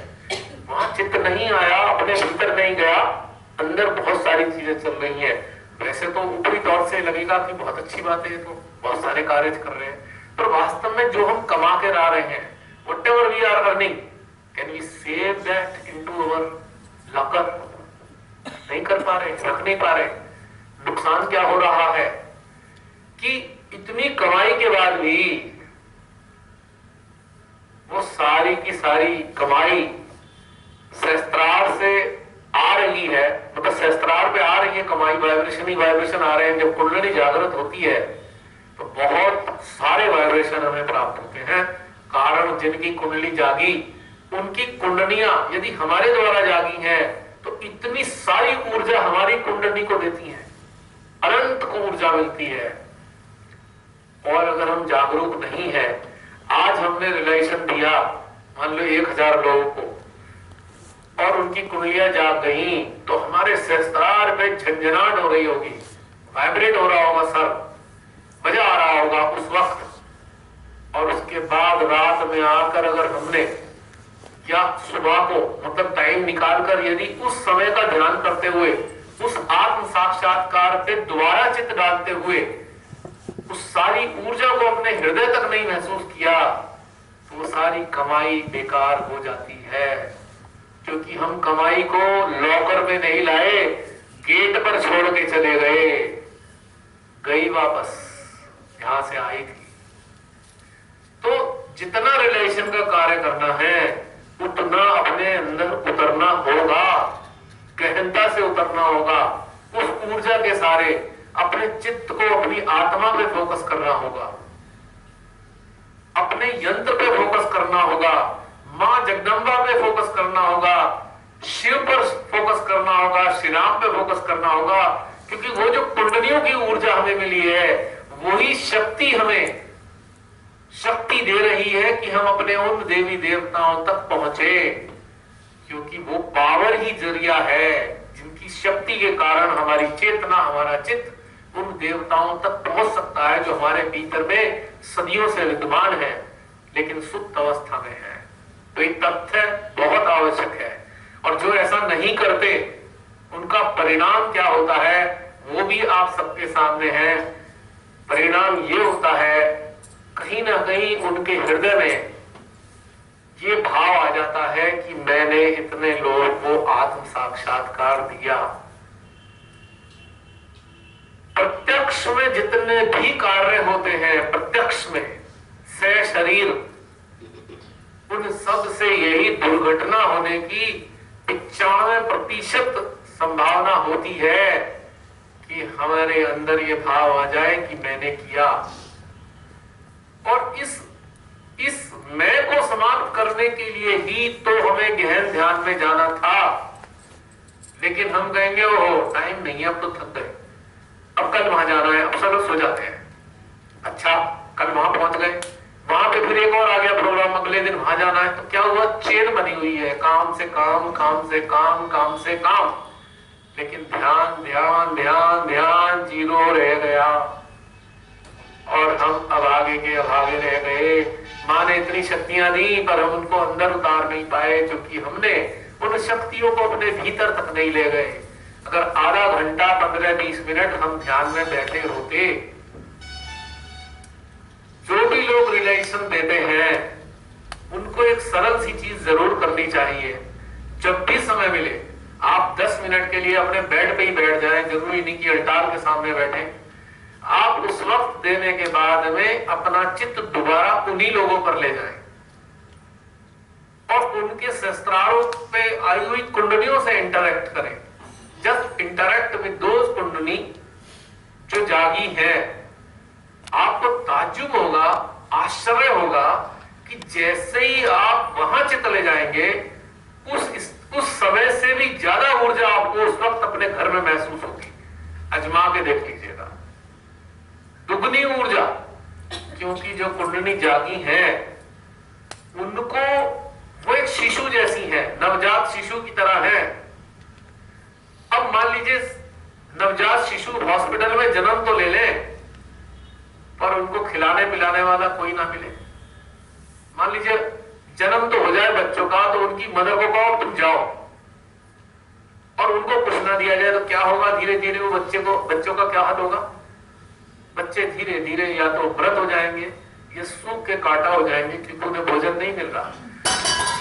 वहां चित्त नहीं आया, अपने भीतर नहीं गया, अंदर बहुत सारी चीजें चल रही हैं। वैसे तो ऊपरी तौर से लगेगा कि बहुत अच्छी बात है, तो बहुत सारे कार्य कर रहे हैं, पर वास्तव में जो हम कमा के ला रहे हैं, whatever we are earning, can we save that into our locker? नहीं कर पा रहे, रख नहीं पा रहे। नुकसान क्या हो रहा है कि इतनी कमाई के बाद भी वो सारी की सारी कमाई सहस्त्रार से आ रही है, मतलब सहस्त्रार पे आ रही है कमाई, वाइब्रेशन ही वाइब्रेशन आ रहे हैं। जब कुंडली जागृत होती है तो बहुत सारे वाइब्रेशन हमें प्राप्त होते हैं। कारण जिनकी कुंडली जागी, उनकी कुंडलियां यदि हमारे द्वारा जागी हैं तो इतनी सारी ऊर्जा हमारी कुंडली को देती है, अनंत को ऊर्जा मिलती है। और अगर हम जागरूक नहीं है, आज हमने रिलेशन दिया मान लो 1000 लोगों को और उनकी कुंडलियां जाग गई, तो हमारे सहस्त्रार पे झंझनाहट हो रही होगी, वाइब्रेट हो रहा होगा, सर मजा आ रहा होगा उस वक्त। और उसके बाद रात में आकर अगर हमने या सुबह को मतलब टाइम निकालकर यदि उस समय का ध्यान करते हुए उस आत्म साक्षात्कार पे दोबारा चित्त डालते हुए उस सारी ऊर्जा को अपने हृदय तक नहीं महसूस किया तो वो सारी कमाई बेकार हो जाती है। क्योंकि हम कमाई को लॉकर में नहीं लाए, गेट पर छोड़ के चले गए, गई वापस यहां से आई थी। तो जितना रिलेशन का कार्य करना है उतना अपने अंदर उतरना होगा, गहनता से उतरना होगा, उस ऊर्जा के सारे अपने चित्त को अपनी आत्मा पे फोकस करना होगा, अपने यंत्र पे फोकस करना होगा, मां जगदंबा पे फोकस करना होगा, शिव पर फोकस करना होगा, श्री राम पे फोकस करना होगा। क्योंकि वो जो कुंडलियों की ऊर्जा हमें मिली है वही शक्ति हमें शक्ति दे रही है कि हम अपने उन देवी देवताओं तक पहुंचे। क्योंकि वो पावर ही जरिया है जिनकी शक्ति के कारण हमारी चेतना, हमारा चित्त उन देवताओं तक पहुंच सकता है जो हमारे भीतर में सदियों से विद्यमान है लेकिन सुप्त अवस्था में है। तो ये तथ्य बहुत आवश्यक है। और जो ऐसा नहीं करते उनका परिणाम क्या होता है वो भी आप सबके सामने है। परिणाम ये होता है कहीं ना कहीं उनके हृदय में ये भाव आ जाता है कि मैंने इतने लोगों को आत्म साक्षात्कार दिया। प्रत्यक्ष में जितने भी कार्य होते हैं, प्रत्यक्ष में से शरीर, उन सब से यही दुर्घटना होने की 95% संभावना होती है कि हमारे अंदर ये भाव आ जाए कि मैंने किया। और इस मैं को समाप्त करने के लिए ही तो हमें गहन ध्यान में जाना था। लेकिन हम कहेंगे ओहो टाइम नहीं है, अब तो थक गए, अब कल वहां जाना है, अब सब लोग सो जाते हैं। अच्छा कल वहां पहुंच गए, वहां पे फिर एक और आ गया प्रोग्राम, अगले दिन वहां जाना है। तो क्या हुआ, चेन बनी हुई है, काम से काम, काम से काम, काम से काम। लेकिन ध्यान ध्यान ध्यान ध्यान जीरो रह गया और हम अभागे के अभागे रह गए। माँ ने इतनी शक्तियां दी पर हम उनको अंदर उतार नहीं पाए क्योंकि हमने उन शक्तियों को अपने भीतर तक नहीं ले गए। अगर आधा घंटा 15-20 मिनट हम ध्यान में बैठे होते, जो भी लोग रिलेशन देते हैं उनको एक सरल सी चीज जरूर करनी चाहिए। जब भी समय मिले आप 10 मिनट के लिए अपने बेड पे ही बैठ जाएं, जरूरी नहीं कि अल्टार के सामने बैठे। आप उस वक्त देने के बाद में अपना चित्त दोबारा उन्हीं लोगों पर ले जाएं और उनके शस्त्रारों पे आई हुई कुंडलियों से इंटरेक्ट करें। जस्ट इंटरेक्ट विद दोज कुंडली जो जागी है। आपको ताज्जुब होगा, आश्चर्य होगा कि जैसे ही आप वहां से चले जाएंगे उस समय से भी ज्यादा ऊर्जा आपको उस वक्त अपने घर में महसूस होगी। आजमा के देख लीजिएगा, दुगनी ऊर्जा। क्योंकि जो कुंडली जागी है उनको वो एक शिशु जैसी है, नवजात शिशु की तरह है। अब मान लीजिए नवजात शिशु हॉस्पिटल में जन्म तो ले ले पर उनको खिलाने पिलाने वाला कोई ना मिले। मान लीजिए जन्म तो हो जाए बच्चों का तो उनकी मदर को कहो तुम जाओ और उनको कुछ ना दिया जाए तो क्या होगा, धीरे धीरे वो बच्चों का क्या हाल होगा। बच्चे धीरे धीरे या तो व्रत हो जाएंगे या सूख के काटा हो जाएंगे क्योंकि उन्हें भोजन नहीं मिल रहा।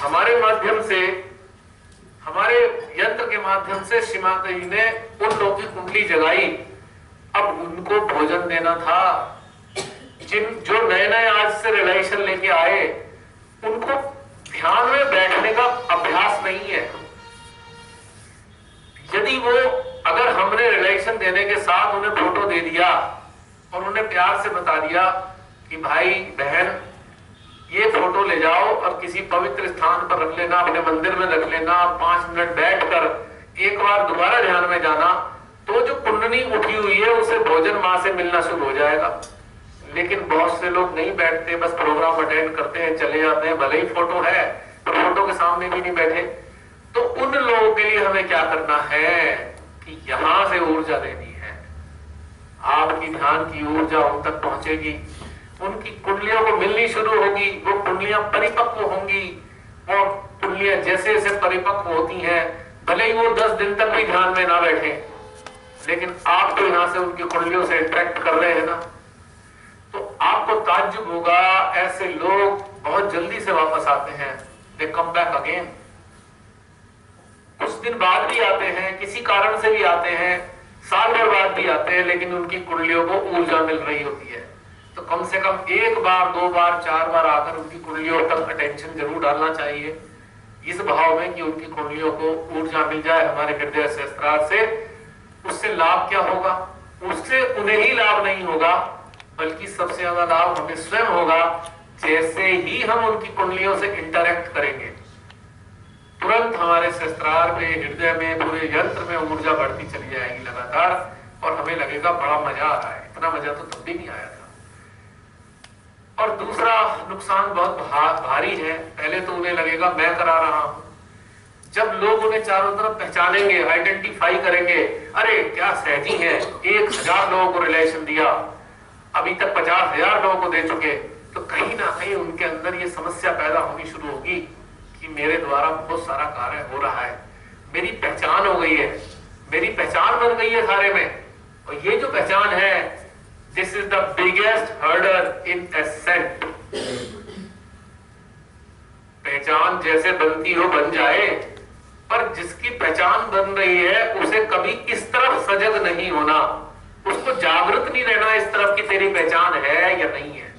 हमारे माध्यम से, हमारे यंत्र के माध्यम से श्रीमाता जी ने उन लोगों की कुंडली जगाई। अब उनको भोजन देना था। जो नए नए आज से रिलेशन लेके आए उनको ध्यान में बैठने का अभ्यास नहीं है। यदि वो अगर हमने रिलेशन देने के साथ उन्हें फोटो दे दिया और उन्हें प्यार से बता दिया कि भाई बहन ये फोटो ले जाओ और किसी पवित्र स्थान पर रख लेना, अपने मंदिर में रख लेना, 5 मिनट बैठकर एक बार दोबारा ध्यान में जाना, तो जो कुंडली उठी हुई है उसे भोजन मां से मिलना शुरू हो जाएगा। लेकिन बहुत से लोग नहीं बैठते, बस प्रोग्राम अटेंड करते हैं, चले जाते हैं, भले ही फोटो है पर फोटो के सामने भी नहीं बैठे। तो उन लोगों के लिए हमें क्या करना है कि यहां से ऊर्जा देनी है। आपकी ध्यान की ऊर्जा उन तक पहुंचेगी, उनकी कुंडलियों को मिलनी शुरू होगी, वो कुंडलियां परिपक्व होंगी। और कुंडलियां जैसे जैसे परिपक्व होती हैं, भले ही वो 10 दिन तक भी ध्यान में ना बैठे, लेकिन आप तो यहां से उनकी कुंडलियों से इंटरेक्ट कर रहे हैं ना। आपको ताज्जुब होगा, ऐसे लोग बहुत जल्दी से वापस आते हैं, दे कम बैक अगेन। कुछ दिन बाद भी आते हैं, किसी कारण से भी आते हैं, साल भर बाद भी आते हैं, लेकिन उनकी कुंडलियों को ऊर्जा मिल रही होती है। तो कम से कम एक बार, दो बार, चार बार आकर उनकी कुंडलियों तक अटेंशन जरूर डालना चाहिए, इस भाव में कि उनकी कुंडलियों को ऊर्जा मिल जाए हमारे हृदय सहस्त्रार से। उससे लाभ क्या होगा? उससे उन्हें ही लाभ नहीं होगा, बल्कि सबसे ज्यादा लाभ हमें स्वयं होगा। जैसे ही हम उनकी कुंडलियों से इंटरेक्ट करेंगे, तुरंत हमारे सहस्त्रार में, हृदय में, पूरे यंत्र में ऊर्जा बढ़ती चली जाएगी लगातार, और हमें लगेगा बड़ा मजा आ रहा है। इतना मजा तो तब भी नहीं आया था। और दूसरा नुकसान बहुत भारी है। पहले तो उन्हें लगेगा मैं करा रहा हूं। जब लोग उन्हें चारों तरफ पहचानेंगे, आइडेंटिफाई करेंगे, अरे क्या सहजी है, 1000 लोगों को रिलेशन दिया, अभी तक 50,000 लोगों को दे चुके, तो कहीं ना कहीं उनके अंदर ये समस्या पैदा होनी शुरू होगी कि मेरे द्वारा बहुत सारा कार्य हो रहा है, मेरी पहचान हो गई है, मेरी पहचान बन गई है सारे में। और ये जो पहचान है, this is the biggest hurdle in ascent. पहचान जैसे बनती हो बन जाए, पर जिसकी पहचान बन रही है उसे कभी इस तरफ सजग नहीं होना, उसको जागृत नहीं रहना इस तरफ कि तेरी पहचान है या नहीं है।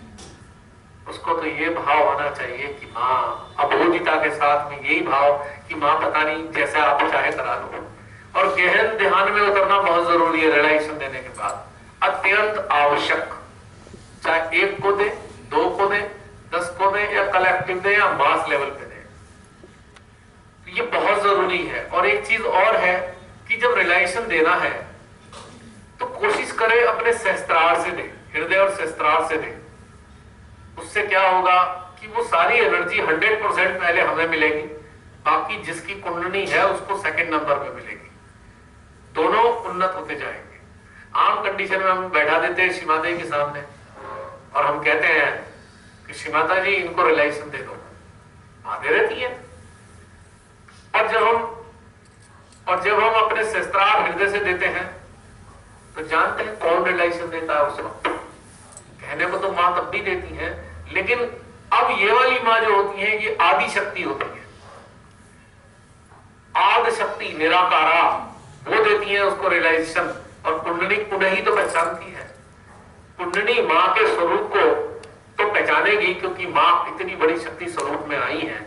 उसको तो ये भाव होना चाहिए कि माँ, अबोधिता के साथ में यही भाव कि माँ पता नहीं जैसे आप चाहे करा लो। और गहन ध्यान में उतरना बहुत जरूरी है रियलाइजेशन देने के बाद, अत्यंत आवश्यक। चाहे 1 को दे, 2 को दे, 10 को दे, या कलेक्टिव दे, या मास लेवल पे दे, तो ये बहुत जरूरी है। और एक चीज और है कि जब रियलाइजेशन देना है तो कोशिश करें अपने सहस्त्रार से दे, हृदय और सहस्त्रार से दे। उससे क्या होगा कि वो सारी एनर्जी 100% पहले हमें मिलेगी, बाकी जिसकी कुंडली है उसको सेकंड नंबर पे मिलेगी। दोनों उन्नत होते जाएंगे। आम कंडीशन में हम बैठा देते हैं श्रीमाता जी के सामने और हम कहते हैं कि श्रीमाता जी इनको रियलाइजेशन दे दो, आते रहती है। और जब हम अपने सहस्त्रार हृदय से देते हैं तो जानते हैं कौन रियलाइजेशन देता है उस वक्त। कहने को तो मां तब भी देती है, लेकिन अब ये वाली मां जो होती है ये आदि शक्ति होती है, आद शक्ति निराकारा, वो देती है उसको रियलाइजेशन। और कुंडली उन्हें ही तो पहचानती है। कुंडली मां के स्वरूप को तो पहचानेगी क्योंकि मां इतनी बड़ी शक्ति स्वरूप में आई है,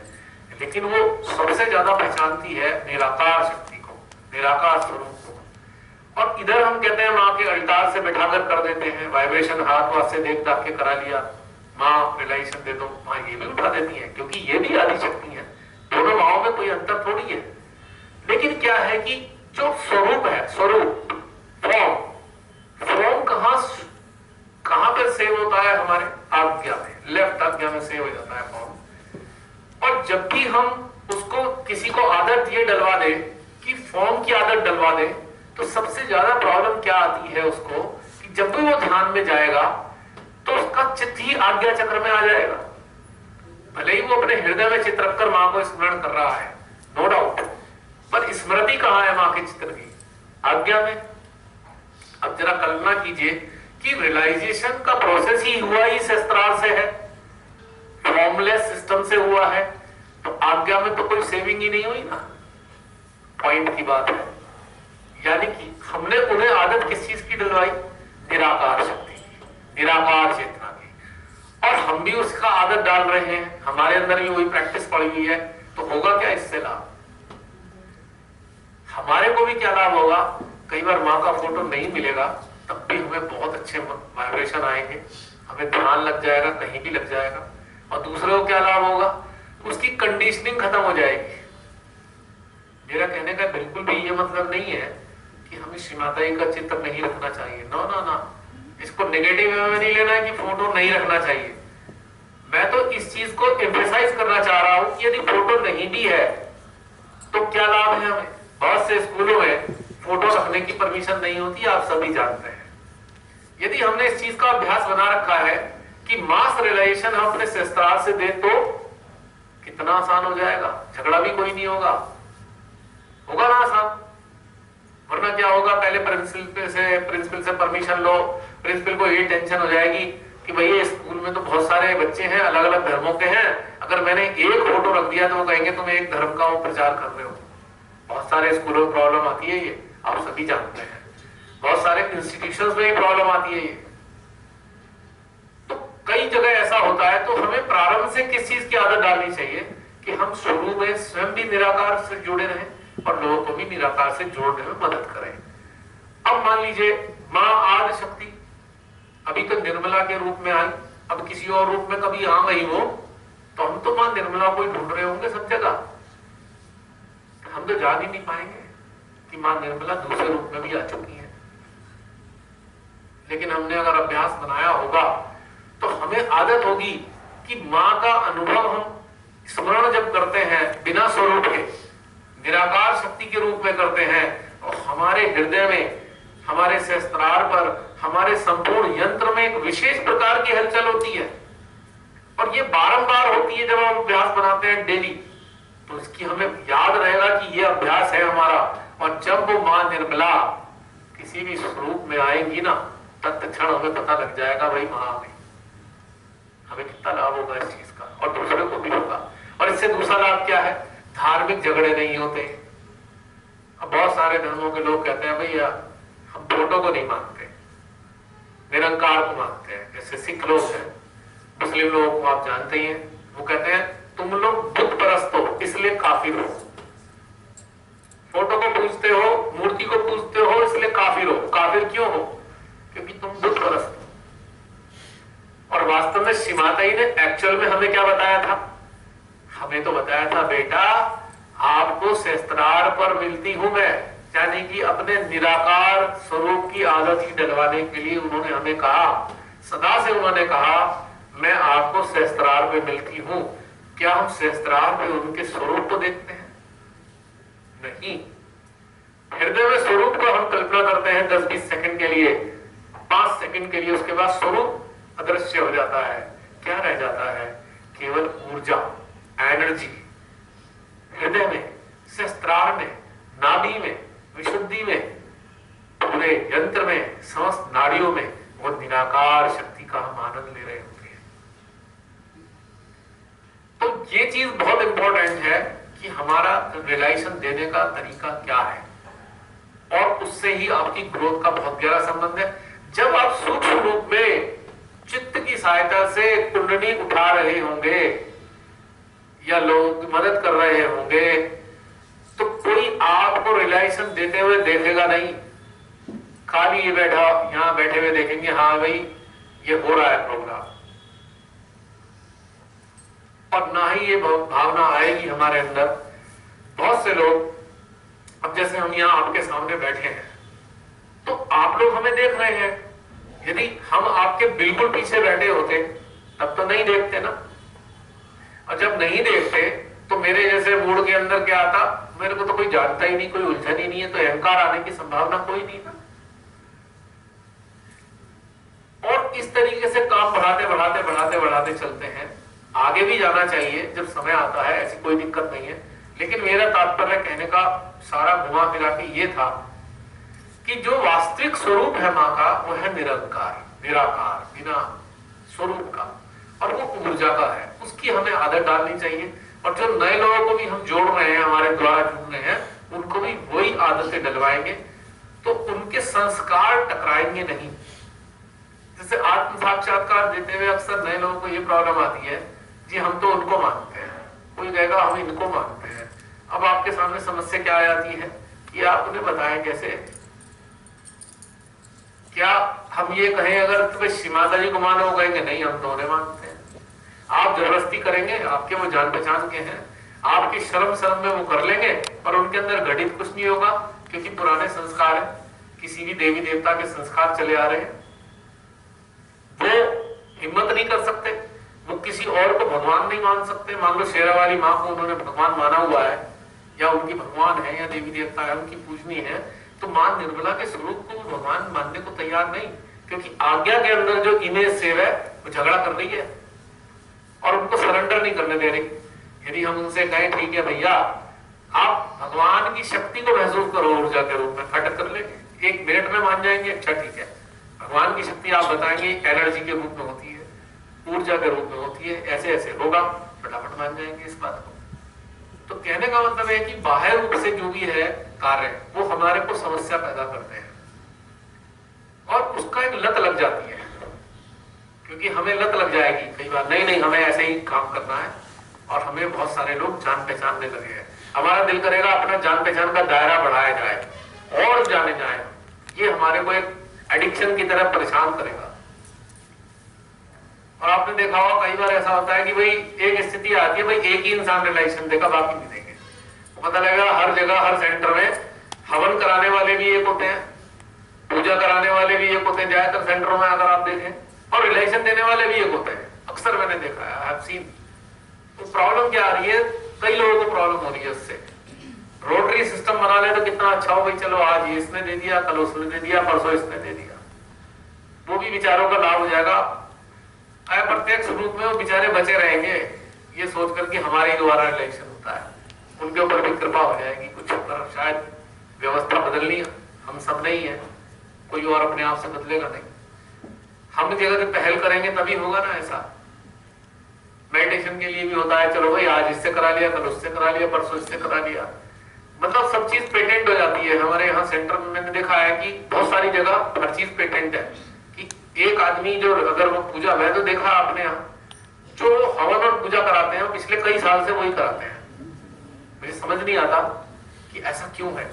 लेकिन वो सबसे ज्यादा पहचानती है निराकार शक्ति को, निराकार स्वरूप को। और इधर हम कहते हैं माँ के अल्टार से बैठाकर कर देते हैं, वाइब्रेशन हाथ वाथ से देख दाख के करा लिया, माँ रियलाइजेशन दे दो, माँ ये भी उठा देती है क्योंकि ये भी आदि शक्ति है। दोनों माओं में कोई अंतर थोड़ी है। लेकिन क्या है कि जो स्वरूप है, स्वरूप, फॉर्म कहां पर सेव होता है? हमारे आज्ञा में, लेफ्ट आज्ञा में सेव हो जाता है फॉर्म। और जब भी हम उसको किसी को आदत ये डलवा दे कि फॉर्म की आदत डलवा दे, तो सबसे ज्यादा प्रॉब्लम क्या आती है उसको कि जब भी वो ध्यान में जाएगा तो उसका चित्त ही आज्ञा चक्र में आ जाएगा। भले ही वो अपने हृदय में चित्त रखकर मां को स्मरण कर रहा है, नो डाउट, पर स्मृति कहां है मां के चित्र की? आज्ञा में। अब जरा कल्पना कीजिए कि रियलाइजेशन का प्रोसेस ही हुआ ही शस्त्रार से है, फॉर्मलेस सिस्टम से हुआ है, तो आज्ञा में तो कोई सेविंग ही नहीं हुई ना। पॉइंट की बात है। यानी कि हमने उन्हें आदत किस चीज की डलवाई? निराकार शक्ति की, निराकार चेतना की। और हम भी उसका आदत डाल रहे हैं, हमारे अंदर भी वही प्रैक्टिस पड़ी हुई है। तो होगा क्या इससे लाभ? हमारे को भी क्या लाभ होगा? कई बार माँ का फोटो नहीं मिलेगा, तब भी हमें बहुत अच्छे वाइब्रेशन आएंगे, हमें ध्यान लग जाएगा, कहीं भी लग जाएगा। और दूसरे को क्या लाभ होगा? उसकी कंडीशनिंग खत्म हो जाएगी। मेरा कहने का बिल्कुल भी ये मतलब नहीं है कि हमें श्रीमाता जी का चित्र नहीं रखना चाहिए, ना ना ना, इसको नेगेटिव में नहीं लेना है कि फोटो नहीं रखना चाहिए। मैं तो इस चीज को एम्फेसाइज करना चाह रहा हूं कि यदि फोटो नहीं भी है तो क्या लाभ है हमें। बहुत से स्कूलों में फोटो रखने की परमिशन नहीं होती, आप सभी जानते हैं। यदि हमने इस चीज का अभ्यास बना रखा है कि मास रियलाइजेशन हम अपने शस्त्रार से दे तो कितना आसान हो जाएगा, झगड़ा भी कोई नहीं होगा, होगा ना आसान। वरना क्या होगा, पहले प्रिंसिपल से परमिशन लो, प्रिंसिपल को ये टेंशन हो जाएगी कि भैया स्कूल में तो बहुत सारे बच्चे हैं, अलग अलग धर्मों के हैं, अगर मैंने एक फोटो रख दिया तो वो कहेंगे तुम एक धर्म का वो प्रचार कर रहे हो। बहुत सारे स्कूलों में प्रॉब्लम आती है, ये आप सभी जानते हैं। बहुत सारे इंस्टीट्यूशंस में भी प्रॉब्लम आती है ये। तो कई जगह ऐसा होता है। तो हमें प्रारंभ से किस चीज की आदत डालनी चाहिए कि हम शुरू में स्वयं भी निराकार से जुड़े रहें और लोगों को भी निराकार से जोड़ने में मदद करें। अब मान लीजिए मां आदि शक्ति अभी तो निर्मला के रूप में आई, अब किसी और रूप में कभी आ गई हो तो हम तो मां निर्मला को ही ढूंढ रहे होंगे सब जगह। हम तो जान ही नहीं पाएंगे कि मां निर्मला दूसरे रूप में भी आ चुकी है। लेकिन हमने अगर अभ्यास बनाया होगा तो हमें आदत होगी कि मां का अनुभव हम स्मरण जब करते हैं बिना स्वरूप के, निराकार शक्ति के रूप में करते हैं, और हमारे हृदय में, हमारे सहस्त्रार पर, हमारे संपूर्ण यंत्र में एक विशेष प्रकार की हलचल होती है। और ये बारंबार होती है जब हम अभ्यास बनाते हैं डेली, तो इसकी हमें याद रहेगा कि ये अभ्यास है हमारा। और जब वो मां निर्मला किसी भी स्वरूप में आएंगी ना, तत्क्षण हमें पता लग जाएगा भाई मां आ गई। हमें कितना लाभ होगा इस चीज का, और दूसरे को भी होगा। और इससे दूसरा लाभ क्या है? धार्मिक झगड़े नहीं होते। अब बहुत सारे धर्मों के लोग कहते हैं भैया हम फोटो को नहीं मानते, निरंकार को मानते हैं। जैसे सिख लोग हैं, मुस्लिम लोगों को आप जानते ही हैं, वो कहते हैं तुम लोग बुत परस्त हो इसलिए काफिर हो, फोटो को पूजते हो, मूर्ति को पूजते हो इसलिए काफिर हो। काफिर क्यों हो? क्योंकि तुम बुत परस्त हो। और वास्तव में श्री माता जी ने एक्चुअल में हमें क्या बताया था? हमें तो बताया था बेटा आपको सहस्त्रार पर मिलती हूं मैं, यानी कि अपने निराकार स्वरूप की आदत ही डलवाने के लिए उन्होंने हमें कहा, सदा से उन्होंने कहा मैं आपको सहस्त्रार पे मिलती हूं। क्या हम सहस्त्रार पे उनके स्वरूप को देखते हैं? नहीं। हृदय में स्वरूप को हम कल्पना करते हैं 10-20 सेकंड के लिए, 5 सेकंड के लिए, उसके बाद स्वरूप अदृश्य हो जाता है। क्या रह जाता है? केवल ऊर्जा, एनर्जी। हृदय में, सहस्त्रार में, नाभि में, विशुद्धि में, पूरे यंत्र में, समस्त नाड़ियों में वो निराकार शक्ति का हम आनंद ले रहे होते हैं। तो ये चीज बहुत इंपॉर्टेंट है कि हमारा रियलाइजेशन देने का तरीका क्या है, और उससे ही आपकी ग्रोथ का बहुत गहरा संबंध है। जब आप सूक्ष्म रूप में चित्त की सहायता से कुंडली उठा रहे होंगे या लोग मदद कर रहे होंगे, तो कोई आपको रियलाइजेशन देते हुए देखेगा नहीं। खाली ये बैठा, यहां बैठे हुए देखेंगे हाँ भाई ये हो रहा है प्रोग्राम, और ना ही ये भावना आएगी हमारे अंदर। बहुत से लोग, अब जैसे हम यहाँ आपके सामने बैठे हैं तो आप लोग हमें देख रहे हैं, यदि हम आपके बिल्कुल पीछे बैठे होते तब तो नहीं देखते ना। और जब नहीं देखते तो मेरे जैसे मूड के अंदर क्या आता, मेरे को तो कोई जानता ही नहीं, कोई उलझन ही नहीं है, तो अहंकार आने की संभावना कोई नहीं ना। और इस तरीके से काम बढ़ाते बढ़ाते बढ़ाते बढ़ाते चलते हैं। आगे भी जाना चाहिए जब समय आता है, ऐसी कोई दिक्कत नहीं है। लेकिन मेरा तात्पर्य कहने का सारा घुमा फिरा के ये था कि जो वास्तविक स्वरूप है मां का वो है निरंकार, निराकार, बिना स्वरूप का, और वो ऊर्जा का है। उसकी हमें आदत डालनी चाहिए। और जो नए लोगों को भी हम जोड़ रहे हैं, हमारे द्वारा जुड़ रहे हैं, उनको भी वही आदतें डलवाएंगे तो उनके संस्कार टकराएंगे नहीं। जैसे आत्म साक्षात्कार देते हुए अक्सर नए लोगों को ये प्रॉब्लम आती है, जी हम तो उनको मानते हैं, कोई कहेगा हम इनको मानते हैं। अब आपके सामने समस्या क्या आ जाती है कि आप उन्हें बताएं कैसे। क्या हम ये कहें अगर तुम्हें श्री माता जी को मानो, कहेंगे नहीं हम तो उन्हें मानते हैं। आप जबरदस्ती करेंगे, आपके वो जान पहचान के हैं, आपकी शर्म शर्म में वो कर लेंगे, और उनके अंदर घटित कुछ नहीं होगा क्योंकि पुराने संस्कार है, किसी भी देवी देवता के संस्कार चले आ रहे हैं। वो हिम्मत नहीं कर सकते, वो किसी और को भगवान नहीं मान सकते। मान लो शेरा वाली माँ को उन्होंने भगवान माना हुआ है, या उनकी भगवान है या देवी देवता है, उनकी पूजनी है, तो मां निर्मला के स्वरूप को भगवान मानने को तैयार नहीं, क्योंकि आज्ञा के अंदर जो इमेज सेव है वो झगड़ा कर रही है और उनको सरेंडर नहीं करने दे रही। यदि हम उनसे कहें ठीक है भैया आप भगवान की शक्ति को महसूस करो ऊर्जा के रूप में, फटक कर लेंगे, 1 मिनट में मान जाएंगे, अच्छा ठीक है। भगवान की शक्ति आप बताएंगे एनर्जी के रूप में होती है, ऊर्जा के रूप में होती है, ऐसे ऐसे होगा, फटाफट मान जाएंगे इस बात को। तो कहने का मतलब है कि बाह्य रूप से जो भी है कार्य वो हमारे को समस्या पैदा करते हैं और उसका एक लत लग जाती है, क्योंकि हमें लत लग जाएगी कई बार, नहीं नहीं हमें ऐसे ही काम करना है, और हमें बहुत सारे लोग जान पहचानने लगे हैं। हमारा दिल करेगा अपना जान पहचान का दायरा बढ़ाया जाए और जाने जाए, ये हमारे को एक एडिक्शन की तरह परेशान करेगा। और आपने देखा होगा कई बार ऐसा होता है कि भाई एक स्थिति आती है, भाई एक ही इंसान रिलेशन देगा, बाकी नहीं देंगे। पता लगेगा हर जगह हर सेंटर में हवन कराने वाले भी एक होते हैं, पूजा कराने वाले भी एक होते हैं ज्यादातर सेंटरों में अगर आप देखें, और रिलेशन देने वाले भी एक होते हैं, अक्सर मैंने देखा है, आई हैव सीन। तो प्रॉब्लम क्या आ रही है, कई लोगों को प्रॉब्लम हो रही है उससे। रोटरी सिस्टम बना ले तो कितना अच्छा हो, भाई चलो आज ये इसने दे दिया, कल उसने दे दिया, परसों इसने दे दिया, वो भी बेचारों का लाभ हो जाएगा। अप्रत्यक्ष रूप में वो बेचारे बचे रहेंगे ये सोचकर कि हमारे द्वारा रिलेशन होता है, उनके ऊपर भी कृपा हो जाएगी कुछ, पर शायद व्यवस्था बदलनी हम सब नहीं है, कोई और अपने आप से बदलेगा नहीं। हम जगह पहल करेंगे तभी होगा ना ऐसा। मेडिटेशन के लिए भी होता है, चलो भाई आज इससे करा लिया, कल उससे करा लिया, परसों इससे करा लिया, मतलब सब चीज पेटेंट हो जाती है। हमारे यहाँ सेंटर में मैंने देखा है कि बहुत सारी जगह हर चीज पेटेंट है, कि एक आदमी जो अगर वो पूजा, मैं तो देखा आपने यहाँ जो हवन और पूजा कराते हैं पिछले कई साल से वही कराते हैं। मुझे समझ नहीं आता कि ऐसा क्यों है।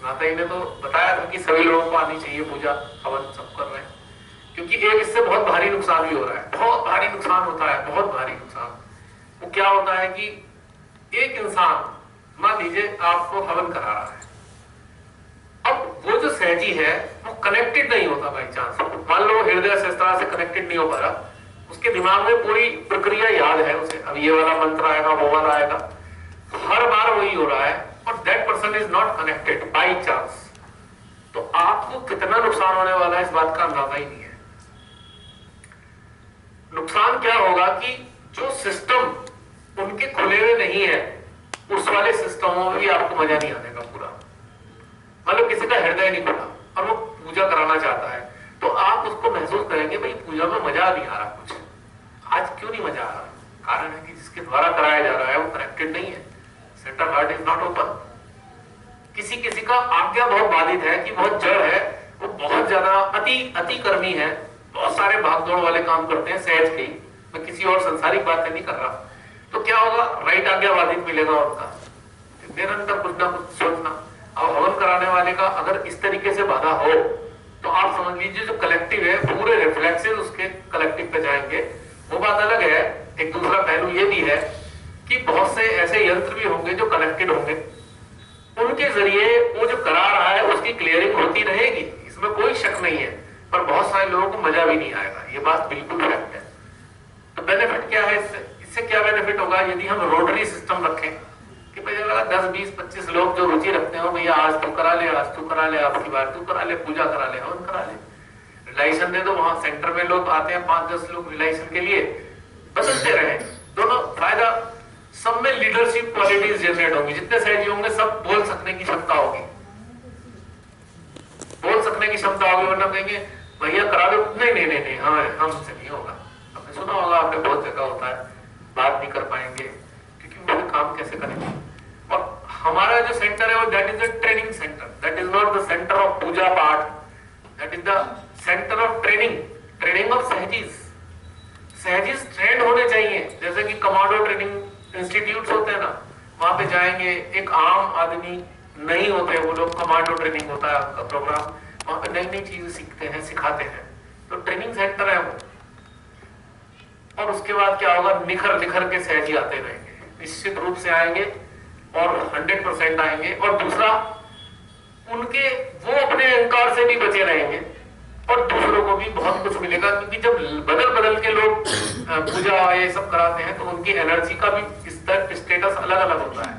माता जी ने तो बताया था कि सभी लोगों को आनी चाहिए पूजा हवन, सब कर रहे हैं, क्योंकि एक इससे बहुत भारी नुकसान भी हो रहा है, बहुत भारी नुकसान होता है, बहुत भारी नुकसान। वो क्या होता है कि एक इंसान मान लीजिए आपको हवन करा रहा है, अब वो जो सहजी है वो कनेक्टेड नहीं होता बाई चांस, मान लो हृदय से इस तरह से कनेक्टेड नहीं हो पा रहा, उसके दिमाग में पूरी प्रक्रिया याद है उसे, अब ये वाला मंत्र आएगा, वो वाला आएगा, हर बार वही हो रहा है, और that person is not connected by chance, तो आपको कितना नुकसान होने वाला है इस बात का अंदाजा ही नहीं है। नुकसान क्या होगा कि जो सिस्टम उनके खुले हुए नहीं है, उस वाले सिस्टमों में भी आपको मजा नहीं आने का पूरा। मतलब किसी का हृदय नहीं खुला और वो पूजा कराना चाहता है, तो आप उसको महसूस करेंगे भाई पूजा में मजा नहीं आ रहा, कुछ आज क्यों नहीं मजा आ रहा, कारण है कि जिसके द्वारा कराया जा रहा है वो कनेक्टेड नहीं है, centre heart is not open. किसी किसी का आज्ञा बहुत बाधित है कि बहुत जड़ है, वो बहुत ज्यादा अति कर्मी है, बहुत सारे भागदौड़ वाले काम करते हैं सहज के, मैं किसी और संसारिक बातें नहीं कर रहा, तो क्या होगा, राइट आज्ञा बाधित मिलेगा उनका, निरंतर कुछ ना कुछ सोचना। और हवन कराने वाले का अगर इस तरीके से बाधा हो तो आप समझ लीजिए जो कलेक्टिव है पूरे रिफ्लेक्सेस उसके कलेक्टिव पे जाएंगे, वो बात अलग है। एक दूसरा पहलू ये भी है कि बहुत से ऐसे यंत्र भी होंगे जो कनेक्टेड होंगे, उनके जरिए वो जो करा रहा है उसकी क्लियरिंग होती रहेगी, इसमें कोई शक नहीं है, पर बहुत सारे लोगों को मजा भी नहीं आएगा, ये बात बिल्कुल फैक्ट है। तो बेनिफिट क्या है इससे क्या बेनिफिट होगा, यदि हम रोटरी सिस्टम रखें कि भाई अगर 10, 20, 25 लोग जो रुचि रखते हो, भैया आज तू करा ले, आज तू करा ले, आपकी बार तू करा ले, पूजा करा ले, हवन करा ले, रिलेशन दे दो, वहां सेंटर में लोग आते हैं 5-10 लोग रिलेशन के लिए, बदलते रहे, दोनों फायदा, सब में लीडरशिप क्वालिटीज जनरेट होंगी, जितने सहयोगी होंगे सब बोल सकने की क्षमता होगी, बोल सकने की क्षमता होगी, वरना कहेंगे भैया करा दो, नहीं नहीं नहीं नहीं हमसे नहीं होगा। आपने सुना होगा, आपने बहुत जगह होता है, बात नहीं कर पाएंगे क्योंकि वो काम कैसे करेंगे। और हमारा जो सेंटर है वो that is the training centre, that is not the centre of puja path, that is the centre of training of Sahajis. Sahajis trained होने चाहिए, जैसे कि कमांडो ट्रेनिंग इंस्टीट्यूट होते हैं ना, वहां पे जाएंगे, एक आम आदमी नहीं होते वो लोग, कमांडो ट्रेनिंग होता है आपका प्रोग्राम, वहां पे नई नई चीजें सीखते हैं, सिखाते हैं, तो ट्रेनिंग सेंटर है वो। और उसके बाद क्या होगा, निखर के सहजी आते रहेंगे, निश्चित रूप से आएंगे और 100% आएंगे। और दूसरा, उनके वो अपने अहंकार से भी बचे रहेंगे और दूसरों को भी बहुत कुछ मिलेगा, क्योंकि जब बदल के लोग पूजा ये सब कराते हैं तो उनकी एनर्जी का भी स्टेटस अलग अलग होता है।